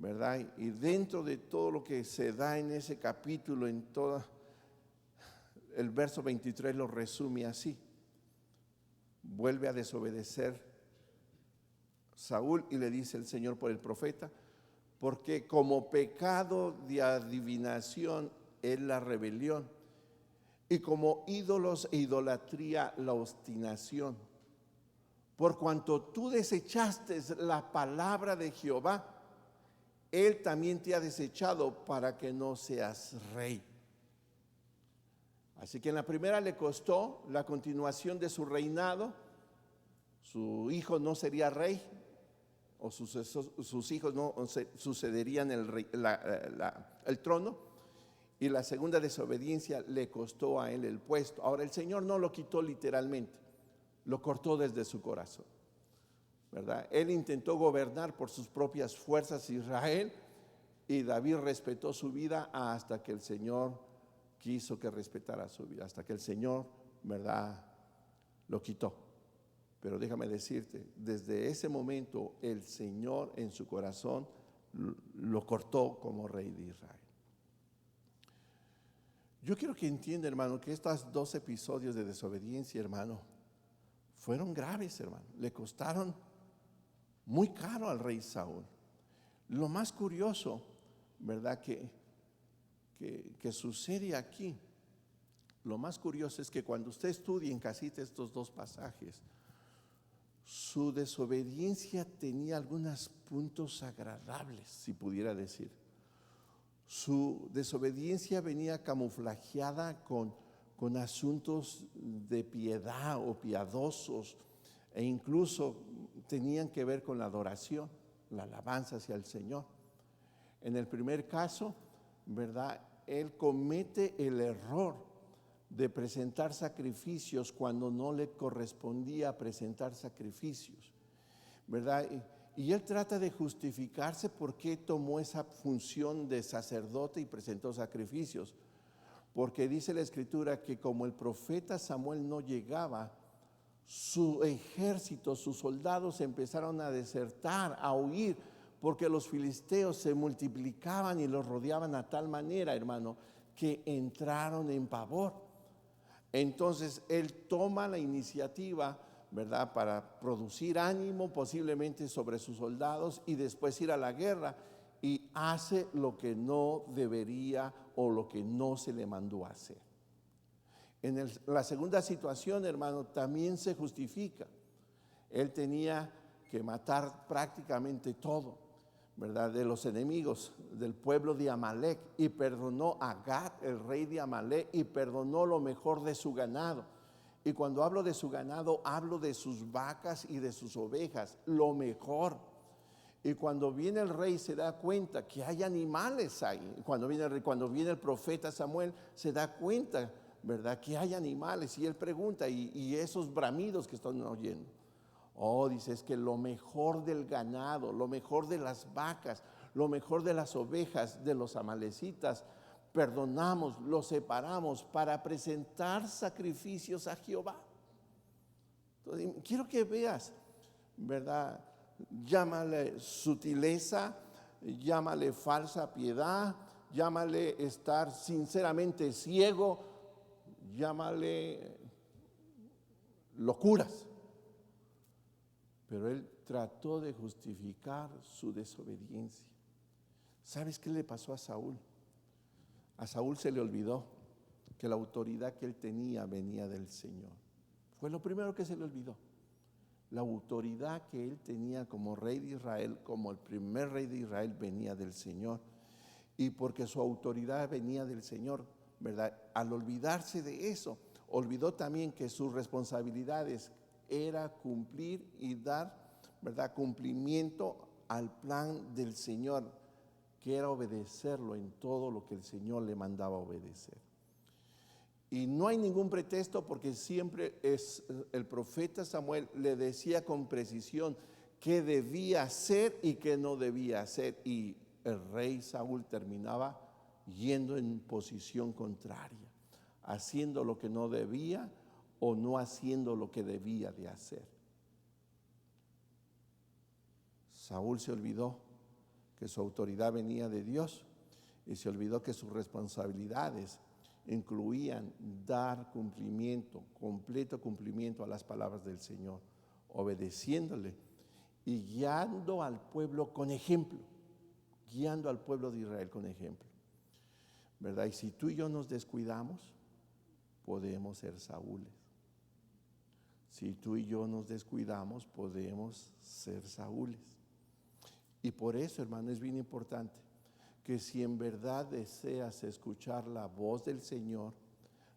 S1: ¿verdad? Y dentro de todo lo que se da en ese capítulo, en todo el verso 23 lo resume así. Vuelve a desobedecer Saúl y le dice el Señor por el profeta: porque como pecado de adivinación es la rebelión, y como ídolos e idolatría la obstinación. Por cuanto tú desechaste la palabra de Jehová, Él también te ha desechado para que no seas rey. Así que en la primera le costó la continuación de su reinado. Su hijo no sería rey, o sus hijos no sucederían el trono. Y la segunda desobediencia le costó a él el puesto. Ahora, el Señor no lo quitó literalmente, lo cortó desde su corazón, ¿verdad? Él intentó gobernar por sus propias fuerzas Israel, y David respetó su vida hasta que el Señor quiso que respetara su vida, hasta que el Señor, ¿verdad?, lo quitó. Pero déjame decirte, desde ese momento el Señor en su corazón lo cortó como rey de Israel. Yo quiero que entienda, hermano, que estos 2 episodios de desobediencia, hermano, fueron graves, hermano. Le costaron muy caro al rey Saúl. Lo más curioso, ¿verdad?, que sucede aquí, lo más curioso es que cuando usted estudia en casita estos 2 pasajes, su desobediencia tenía algunos puntos agradables, si pudiera decir. Su desobediencia venía camuflajeada con asuntos de piedad o piadosos, e incluso tenían que ver con la adoración, la alabanza hacia el Señor. En el primer caso, ¿verdad?, él comete el error de presentar sacrificios cuando no le correspondía presentar sacrificios, ¿verdad? Y él trata de justificarse por qué tomó esa función de sacerdote y presentó sacrificios. Porque dice la Escritura que como el profeta Samuel no llegaba, su ejército, sus soldados empezaron a desertar, a huir, porque los filisteos se multiplicaban y los rodeaban a tal manera, hermano, que entraron en pavor. Entonces él toma la iniciativa, ¿verdad?, para producir ánimo posiblemente sobre sus soldados y después ir a la guerra, y hace lo que no debería o lo que no se le mandó a hacer. En la segunda situación, hermano, también se justifica. Él tenía que matar prácticamente todo, ¿verdad?, de los enemigos del pueblo de Amalek, y perdonó a Gad, el rey de Amalek, y perdonó lo mejor de su ganado. Y cuando hablo de su ganado, hablo de sus vacas y de sus ovejas, lo mejor. Y cuando viene el rey se da cuenta que hay animales ahí. Cuando viene el profeta Samuel se da cuenta, ¿verdad?, que hay animales. Y él pregunta: ¿y esos bramidos que están oyendo? Oh, dice, es que lo mejor del ganado, lo mejor de las vacas, lo mejor de las ovejas de los amalecitas, perdonamos, los separamos para presentar sacrificios a Jehová. Entonces, quiero que veas, ¿verdad? Llámale sutileza, llámale falsa piedad, llámale estar sinceramente ciego, llámale locuras. Pero él trató de justificar su desobediencia. ¿Sabes qué le pasó a Saúl? A Saúl se le olvidó que la autoridad que él tenía venía del Señor. Fue lo primero que se le olvidó. La autoridad que él tenía como rey de Israel, como el primer rey de Israel, venía del Señor. Y porque su autoridad venía del Señor, ¿verdad? Al olvidarse de eso, olvidó también que sus responsabilidades era cumplir y dar, ¿verdad?, cumplimiento al plan del Señor, que era obedecerlo en todo lo que el Señor le mandaba obedecer. Y no hay ningún pretexto, porque siempre el profeta Samuel le decía con precisión qué debía hacer y qué no debía hacer. Y el rey Saúl terminaba yendo en posición contraria, haciendo lo que no debía o no haciendo lo que debía de hacer. Saúl se olvidó que su autoridad venía de Dios y se olvidó que sus responsabilidades incluían dar cumplimiento, completo cumplimiento a las palabras del Señor, obedeciéndole y guiando al pueblo con ejemplo, guiando al pueblo de Israel con ejemplo, ¿verdad? Y si tú y yo nos descuidamos, podemos ser Saúles. Si tú y yo nos descuidamos, podemos ser Saúles. Y por eso, hermano, es bien importante que si en verdad deseas escuchar la voz del Señor,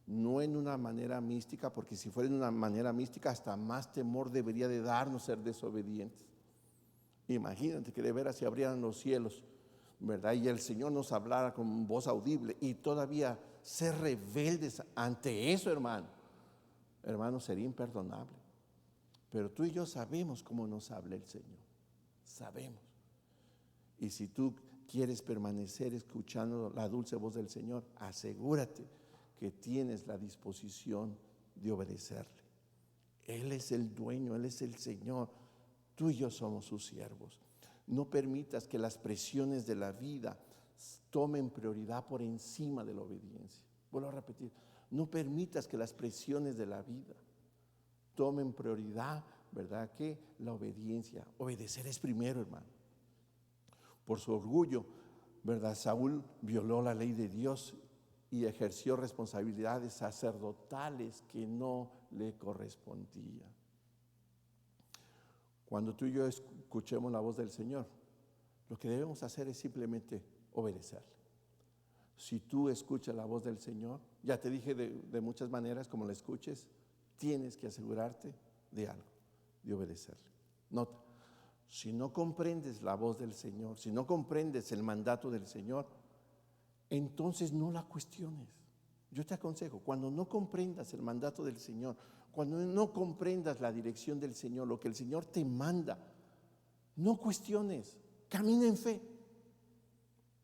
S1: no en una manera mística, porque si fuera en una manera mística, hasta más temor debería de darnos ser desobedientes. Imagínate que de veras se abrieran los cielos, ¿verdad? Y el Señor nos hablara con voz audible y todavía ser rebeldes ante eso, hermano. Hermano, sería imperdonable. Pero tú y yo sabemos cómo nos habla el Señor. Sabemos. Y si tú quieres permanecer escuchando la dulce voz del Señor, asegúrate que tienes la disposición de obedecerle. Él es el dueño, Él es el Señor. Tú y yo somos sus siervos. No permitas que las presiones de la vida tomen prioridad por encima de la obediencia. Vuelvo a repetir, no permitas que las presiones de la vida tomen prioridad, ¿verdad?, que la obediencia. Obedecer es primero, hermano. Por su orgullo, ¿verdad?, Saúl violó la ley de Dios y ejerció responsabilidades sacerdotales que no le correspondían. Cuando tú y yo escuchemos la voz del Señor, lo que debemos hacer es simplemente obedecerle. Si tú escuchas la voz del Señor, ya te dije de muchas maneras como la escuches, tienes que asegurarte de algo, de obedecerle. Nota, si no comprendes la voz del Señor, si no comprendes el mandato del Señor, entonces no la cuestiones. Yo te aconsejo, cuando no comprendas el mandato del Señor, cuando no comprendas la dirección del Señor, lo que el Señor te manda, no cuestiones, camina en fe,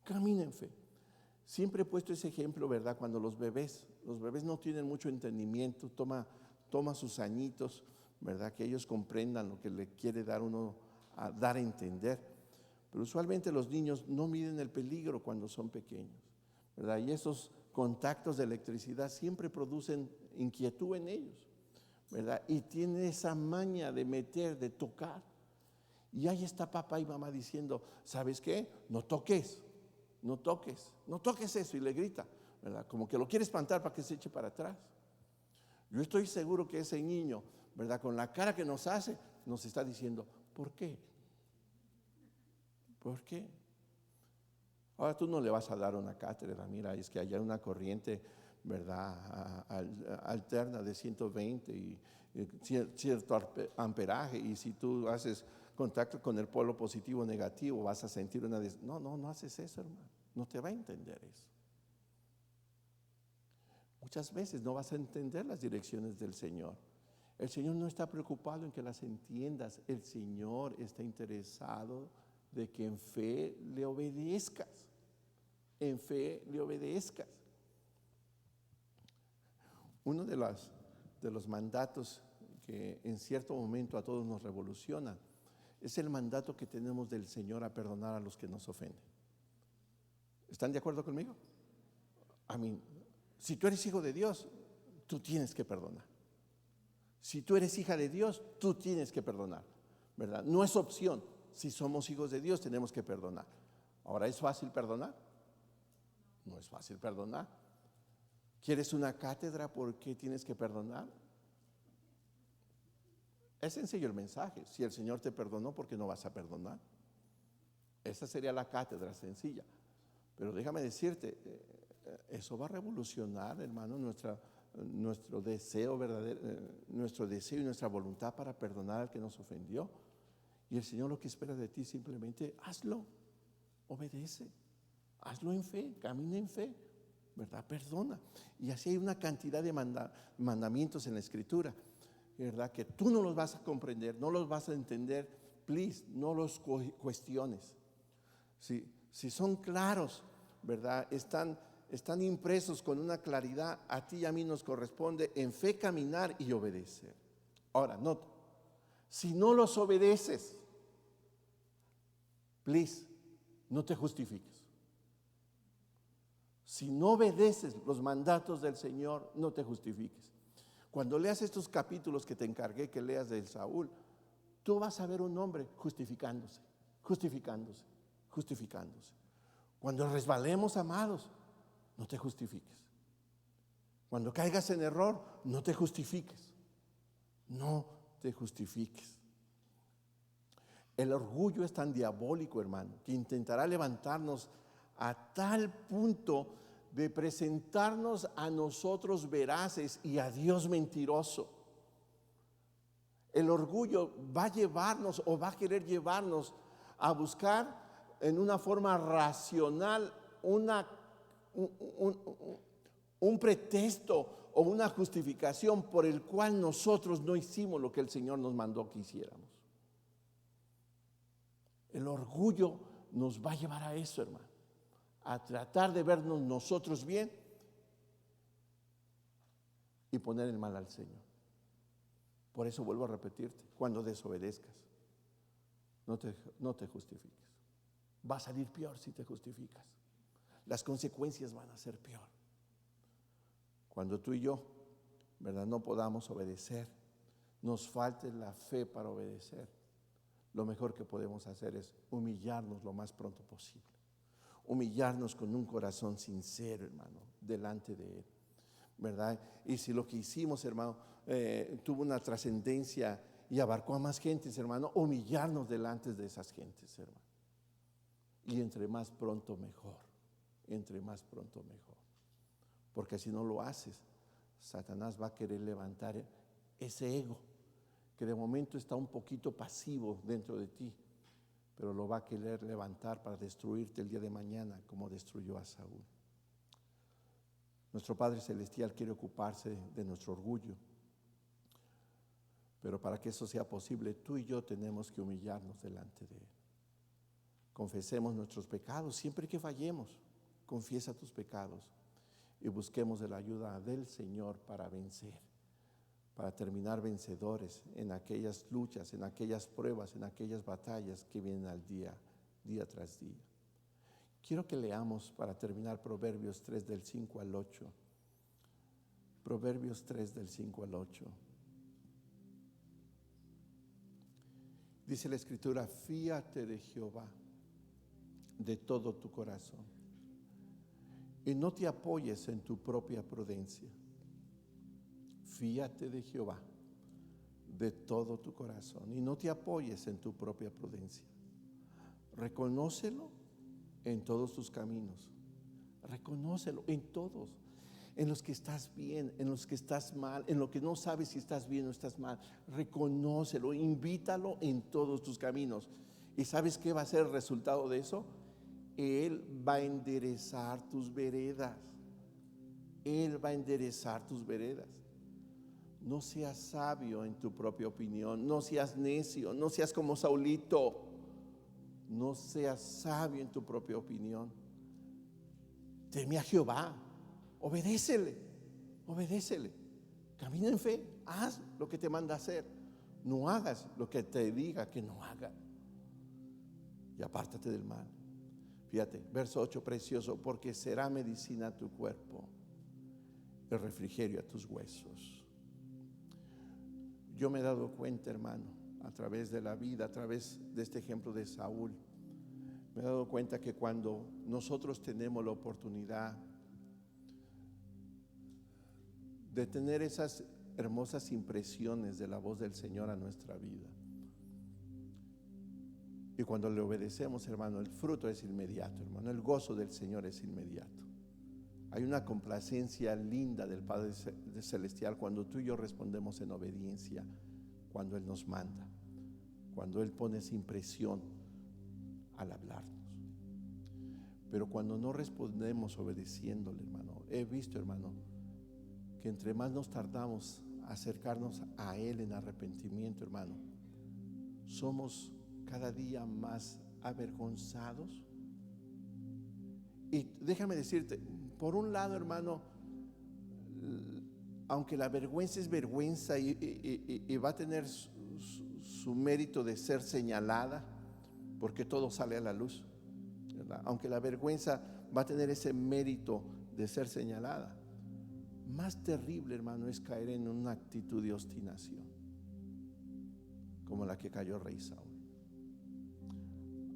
S1: camina en fe. Siempre he puesto ese ejemplo, ¿verdad? Cuando los bebés no tienen mucho entendimiento, toma sus añitos, ¿verdad?, que ellos comprendan lo que le quiere dar uno a dar a entender. Pero usualmente los niños no miden el peligro cuando son pequeños, ¿verdad? Y esos contactos de electricidad siempre producen inquietud en ellos, ¿verdad? Y tienen esa maña de meter, de tocar. Y ahí está papá y mamá diciendo, ¿sabes qué? No toques eso, y le grita, ¿verdad?, como que lo quiere espantar para que se eche para atrás. Yo estoy seguro que ese niño, ¿verdad?, con la cara que nos hace, nos está diciendo, ¿por qué? ¿Por qué? Ahora tú no le vas a dar una cátedra, mira, es que hay una corriente, ¿verdad?, alterna de 120 y cierto amperaje, y si tú haces contacto con el polo positivo o negativo vas a sentir una... No haces eso, hermano, no te va a entender eso. Muchas veces no vas a entender las direcciones del Señor. El Señor no está preocupado en que las entiendas, el Señor está interesado de que en fe le obedezcas, en fe le obedezcas. Uno de los mandatos que en cierto momento a todos nos revoluciona es el mandato que tenemos del Señor a perdonar a los que nos ofenden. ¿Están de acuerdo conmigo? Si tú eres hijo de Dios, tú tienes que perdonar. Si tú eres hija de Dios, tú tienes que perdonar, ¿verdad? No es opción. Si somos hijos de Dios, tenemos que perdonar. Ahora, ¿es fácil perdonar? No es fácil perdonar. ¿Quieres una cátedra por qué tienes que perdonar? Es sencillo el mensaje. Si el Señor te perdonó, ¿por qué no vas a perdonar? Esa sería la cátedra sencilla. Pero déjame decirte, eso va a revolucionar, hermano, nuestro deseo verdadero, nuestro deseo y nuestra voluntad para perdonar al que nos ofendió. Y el Señor lo que espera de ti simplemente hazlo, obedece, hazlo en fe, camina en fe, ¿verdad? Perdona. Y así hay una cantidad de mandamientos en la Escritura, ¿verdad? Que tú no los vas a comprender, no los vas a entender. Please, no los cuestiones. Si son claros, ¿verdad? Están impresos con una claridad. A ti y a mí nos corresponde en fe caminar y obedecer. Ahora, nota, si no los obedeces, please, no te justifiques. Si no obedeces los mandatos del Señor, no te justifiques. Cuando leas estos capítulos que te encargué que leas de Saúl, tú vas a ver un hombre justificándose. Cuando resbalemos, amados, no te justifiques. Cuando caigas en error, no te justifiques. No te justifiques. El orgullo es tan diabólico, hermano, que intentará levantarnos a tal punto de presentarnos a nosotros veraces y a Dios mentiroso. El orgullo va a llevarnos o va a querer llevarnos a buscar en una forma racional un pretexto o una justificación por el cual nosotros no hicimos lo que el Señor nos mandó que hiciéramos. El orgullo nos va a llevar a eso, hermano, a tratar de vernos nosotros bien y poner el mal al Señor. Por eso vuelvo a repetirte, cuando desobedezcas, no te justifiques. Va a salir peor si te justificas. Las consecuencias van a ser peor. Cuando tú y yo, ¿verdad?, no podamos obedecer, nos falte la fe para obedecer, lo mejor que podemos hacer es humillarnos lo más pronto posible. Humillarnos con un corazón sincero, hermano, delante de Él, ¿verdad? Y si lo que hicimos, hermano, tuvo una trascendencia y abarcó a más gentes, hermano, humillarnos delante de esas gentes, hermano. Y entre más pronto mejor, porque si no lo haces, Satanás va a querer levantar ese ego que de momento está un poquito pasivo dentro de ti, pero lo va a querer levantar para destruirte el día de mañana como destruyó a Saúl. Nuestro Padre Celestial quiere ocuparse de nuestro orgullo, pero para que eso sea posible, tú y yo tenemos que humillarnos delante de Él. Confesemos nuestros pecados siempre que fallemos. Confiesa tus pecados y busquemos de la ayuda del Señor para vencer, para terminar vencedores en aquellas luchas, en aquellas pruebas, en aquellas batallas que vienen al día tras día. Quiero que leamos para terminar Proverbios 3 del 5 al 8. Proverbios 3 del 5 al 8. Dice la Escritura: fíate de Jehová de todo tu corazón y no te apoyes en tu propia prudencia. Fíate de Jehová de todo tu corazón y no te apoyes en tu propia prudencia. Reconócelo en todos tus caminos. Reconócelo en todos, en los que estás bien, en los que estás mal, en lo que no sabes si estás bien o estás mal. Reconócelo, invítalo en todos tus caminos. ¿Y sabes qué va a ser el resultado de eso? Él va a enderezar tus veredas. Él va a enderezar tus veredas. No seas sabio en tu propia opinión, no seas necio, no seas como Saulito. No seas sabio en tu propia opinión. Teme a Jehová, obedécele. Camina en fe, haz lo que te manda hacer. No hagas lo que te diga que no hagas. Y apártate del mal. Fíjate, verso 8 precioso, porque será medicina a tu cuerpo, el refrigerio a tus huesos. Yo me he dado cuenta, hermano, a través de la vida, a través de este ejemplo de Saúl, me he dado cuenta que cuando nosotros tenemos la oportunidad de tener esas hermosas impresiones de la voz del Señor a nuestra vida, y cuando le obedecemos, hermano, el fruto es inmediato, hermano, el gozo del Señor es inmediato. Hay una complacencia linda del Padre Celestial cuando tú y yo respondemos en obediencia, cuando Él nos manda, cuando Él pone esa impresión al hablarnos. Pero cuando no respondemos obedeciéndole, hermano, he visto, hermano, que entre más nos tardamos a acercarnos a Él en arrepentimiento, hermano, somos cada día más avergonzados. Y déjame decirte, por un lado, hermano, aunque la vergüenza es vergüenza y va a tener su mérito de ser señalada, porque todo sale a la luz, ¿verdad? Aunque la vergüenza va a tener ese mérito de ser señalada, más terrible, hermano, es caer en una actitud de obstinación, como la que cayó el rey Saúl.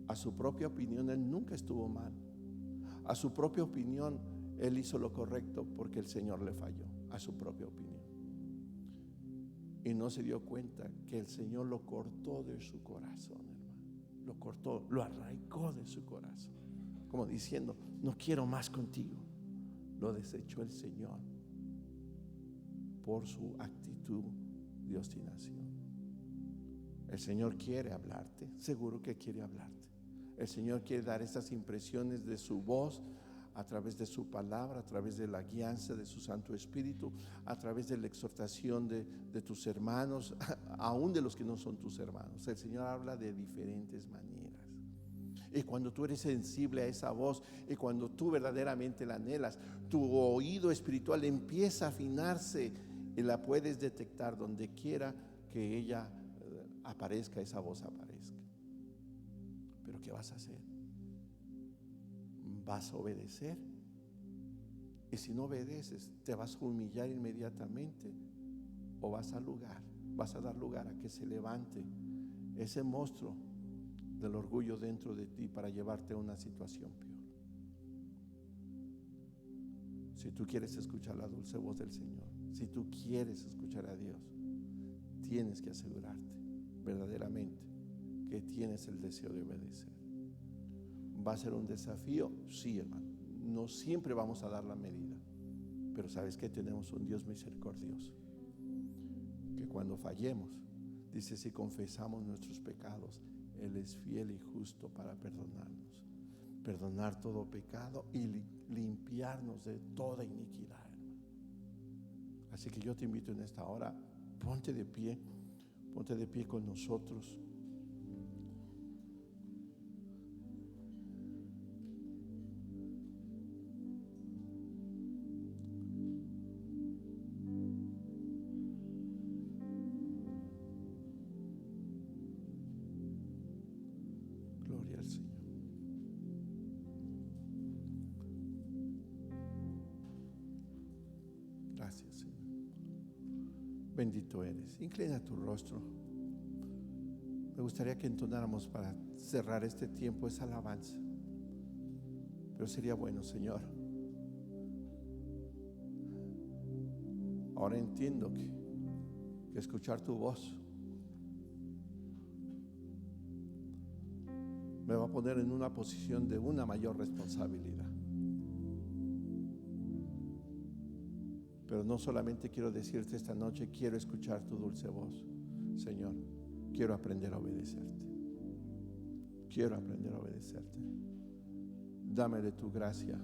S1: A su propia opinión, él nunca estuvo mal. A su propia opinión, él hizo lo correcto porque el Señor le falló, a su propia opinión. Y no se dio cuenta que el Señor lo cortó de su corazón, hermano. Lo cortó, lo arraigó de su corazón. Como diciendo, no quiero más contigo. Lo desechó el Señor por su actitud de obstinación. El Señor quiere hablarte, seguro que quiere hablarte. El Señor quiere dar estas impresiones de su voz a través de su palabra, a través de la guianza de su Santo Espíritu, a través de la exhortación de tus hermanos, aún de los que no son tus hermanos. El Señor habla de diferentes maneras. Y cuando tú eres sensible a esa voz y cuando tú verdaderamente la anhelas, tu oído espiritual empieza a afinarse y la puedes detectar donde quiera que ella aparezca, esa voz aparezca. Pero ¿qué vas a hacer? ¿Vas a obedecer? Y si no obedeces, ¿te vas a humillar inmediatamente? ¿O vas a dar lugar a que se levante ese monstruo del orgullo dentro de ti para llevarte a una situación peor? Si tú quieres escuchar la dulce voz del Señor, si tú quieres escuchar a Dios, tienes que asegurarte verdaderamente que tienes el deseo de obedecer. ¿Va a ser un desafío? Sí, hermano. No siempre vamos a dar la medida, pero sabes que tenemos un Dios misericordioso, que cuando fallemos, dice, si confesamos nuestros pecados, Él es fiel y justo para perdonarnos, perdonar todo pecado y limpiarnos de toda iniquidad, hermano. Así que yo te invito en esta hora, ponte de pie con nosotros. Gloria al Señor. Gracias, Señor. Bendito eres. Inclina tu rostro. Me gustaría que entonáramos para cerrar este tiempo esa alabanza. Pero sería bueno, Señor. Ahora entiendo que escuchar tu voz me va a poner en una posición de una mayor responsabilidad. Pero no solamente quiero decirte esta noche, quiero escuchar tu dulce voz. Señor, quiero aprender a obedecerte. Quiero aprender a obedecerte. Dame de tu gracia.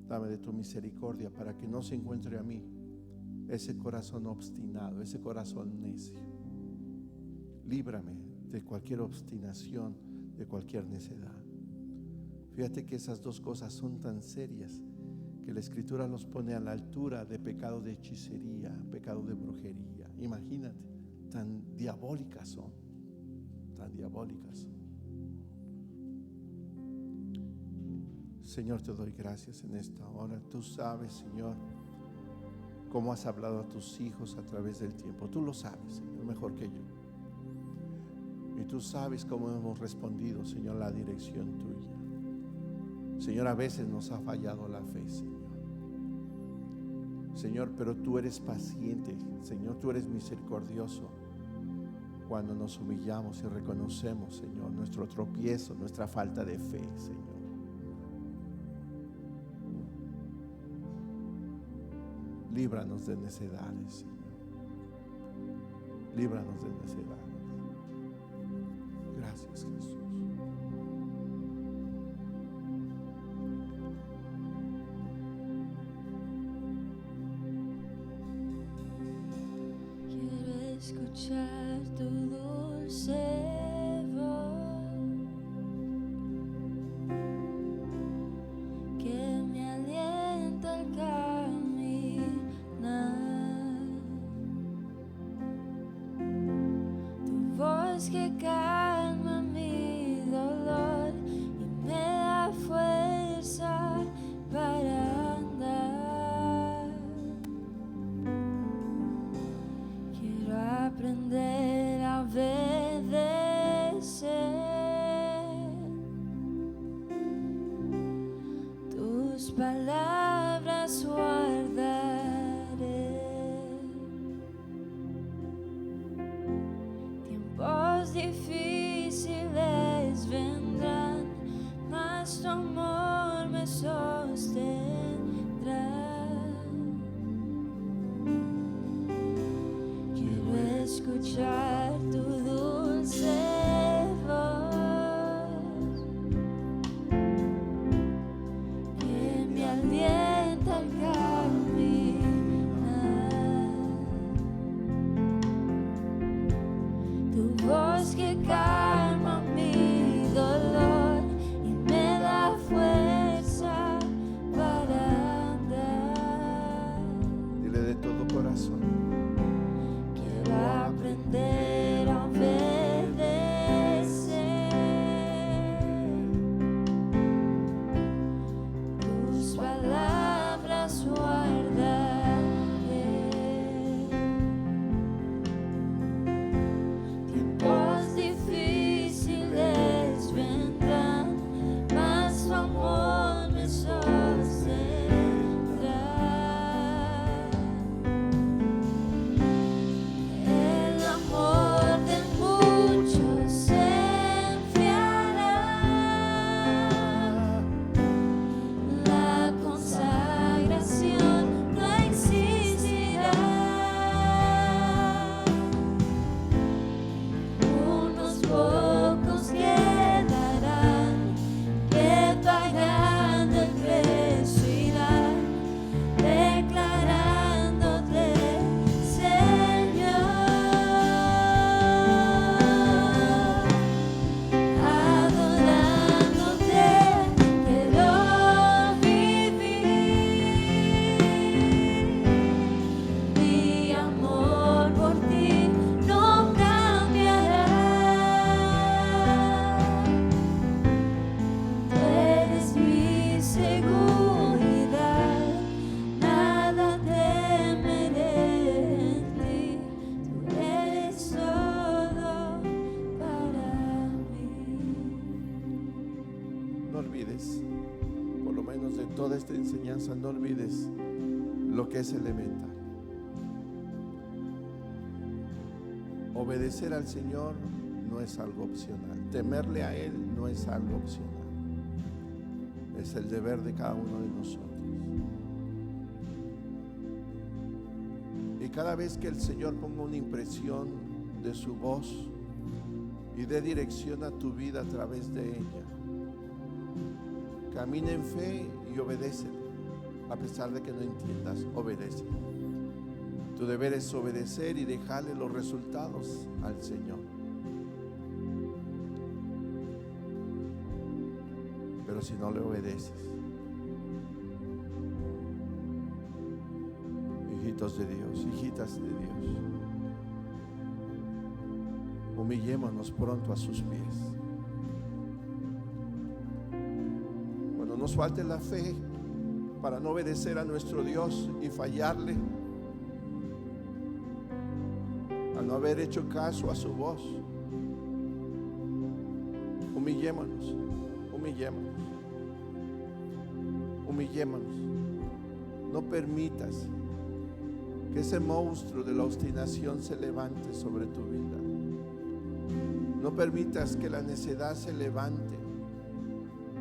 S1: Dame de tu misericordia para que no se encuentre a mí ese corazón obstinado, ese corazón necio. Líbrame de cualquier obstinación, de cualquier necedad. Fíjate que esas dos cosas son tan serias que la Escritura los pone a la altura de pecado de hechicería, pecado de brujería. Imagínate, tan diabólicas son, tan diabólicas son. Señor, te doy gracias en esta hora. Tú sabes, Señor, cómo has hablado a tus hijos a través del tiempo. Tú lo sabes, Señor, mejor que yo. Y tú sabes cómo hemos respondido, Señor, la dirección tuya. Señor, a veces nos ha fallado la fe, Señor. Señor, pero tú eres paciente, Señor, tú eres misericordioso cuando nos humillamos y reconocemos, Señor, nuestro tropiezo, nuestra falta de fe, Señor. Líbranos de necedades, Señor. Líbranos de necedades. Gracias, Jesús.
S2: Quiero escuchar tu dulce voz que me alienta al caminar. Tu voz que calma mi dolor y me da fuerza para andar. Quiero aprender a obedecer tus palabras, guardaré. Tiempos difíciles vendrán, mas tu amor me sostendrá. Quiero escuchar tu dulce voz que me alienta al caminar. Tu voz que calma mi dolor y me da fuerza para andar.
S1: Dile de todo corazón.
S2: Quiero aprender a obedecer tus palabras, guardaré. Tiempos difíciles vendrán, mas tu amor me sostendrá. El amor de muchos se enfriará, la consagración no existirá. Unos pocos quedarán que pagando el precio irán, declarándote Señor, adorándote quiero vivir. Mi amor por ti no cambiará. Tú eres mi seguridad, nada temeré en ti. Tú eres todo para mí.
S1: No olvides, por lo menos de toda esta enseñanza, no olvides lo que es elemental. Obedecer al Señor no es algo opcional. Temerle a Él no es algo opcional. Es el deber de cada uno de nosotros. Y cada vez que el Señor ponga una impresión de su voz y dé dirección a tu vida a través de ella, camina en fe y obedece. A pesar de que no entiendas, obedece. Tu deber es obedecer y dejarle los resultados al Señor. Pero si no le obedeces, hijitos de Dios, hijitas de Dios, humillémonos pronto a sus pies. Cuando nos falte la fe para no obedecer a nuestro Dios y fallarle al no haber hecho caso a su voz. Humillémonos, humillémonos, humillémonos. No permitas que ese monstruo de la obstinación se levante sobre tu vida. No permitas que la necedad se levante.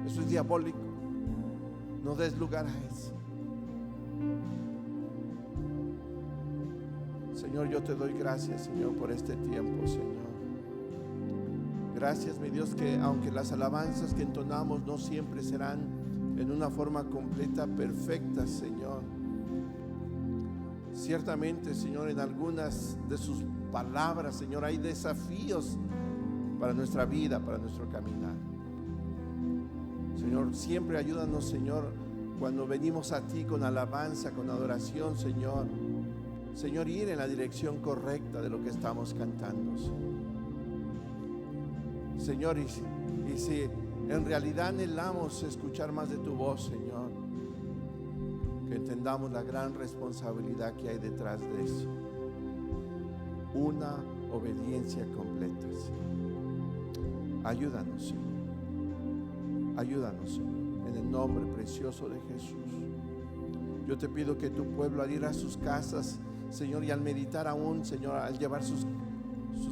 S1: Eso es diabólico. No des lugar a eso. Señor, yo te doy gracias, Señor, por este tiempo, Señor. Gracias, mi Dios, que aunque las alabanzas que entonamos no siempre serán en una forma completa, perfecta, Señor. Ciertamente, Señor, en algunas de sus palabras, Señor, hay desafíos para nuestra vida, para nuestro caminar. Señor, siempre ayúdanos, Señor, cuando venimos a ti con alabanza, con adoración, Señor. Señor, ir en la dirección correcta de lo que estamos cantando, Señor. Y si en realidad anhelamos escuchar más de tu voz, Señor, que entendamos la gran responsabilidad que hay detrás de eso. Una obediencia completa, Señor. Ayúdanos, Señor. Ayúdanos, Señor, en el nombre precioso de Jesús. Yo te pido que tu pueblo, al ir a sus casas, Señor, y al meditar aún, Señor, al llevar sus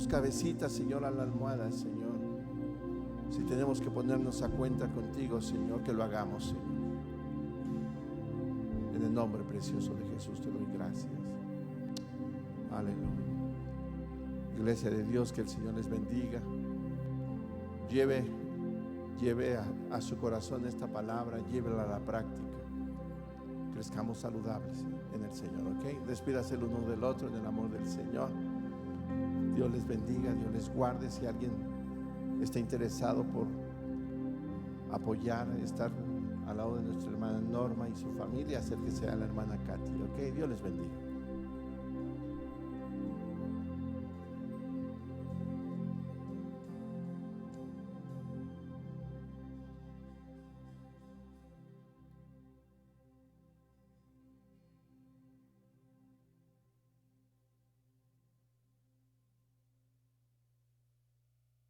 S1: cabecitas, Señor, a la almohada, Señor, si tenemos que ponernos a cuenta contigo, Señor, que lo hagamos, Señor. En el nombre precioso de Jesús te doy gracias. Aleluya. Iglesia de Dios, que el Señor les bendiga. Lleve a su corazón esta palabra, llévela a la práctica. Crezcamos saludables en el Señor, ¿ok? Despídase el uno del otro en el amor del Señor. Dios les bendiga, Dios les guarde. Si alguien está interesado por apoyar, estar al lado de nuestra hermana Norma y su familia, acérquese a la hermana Katy, ¿ok? Dios les bendiga.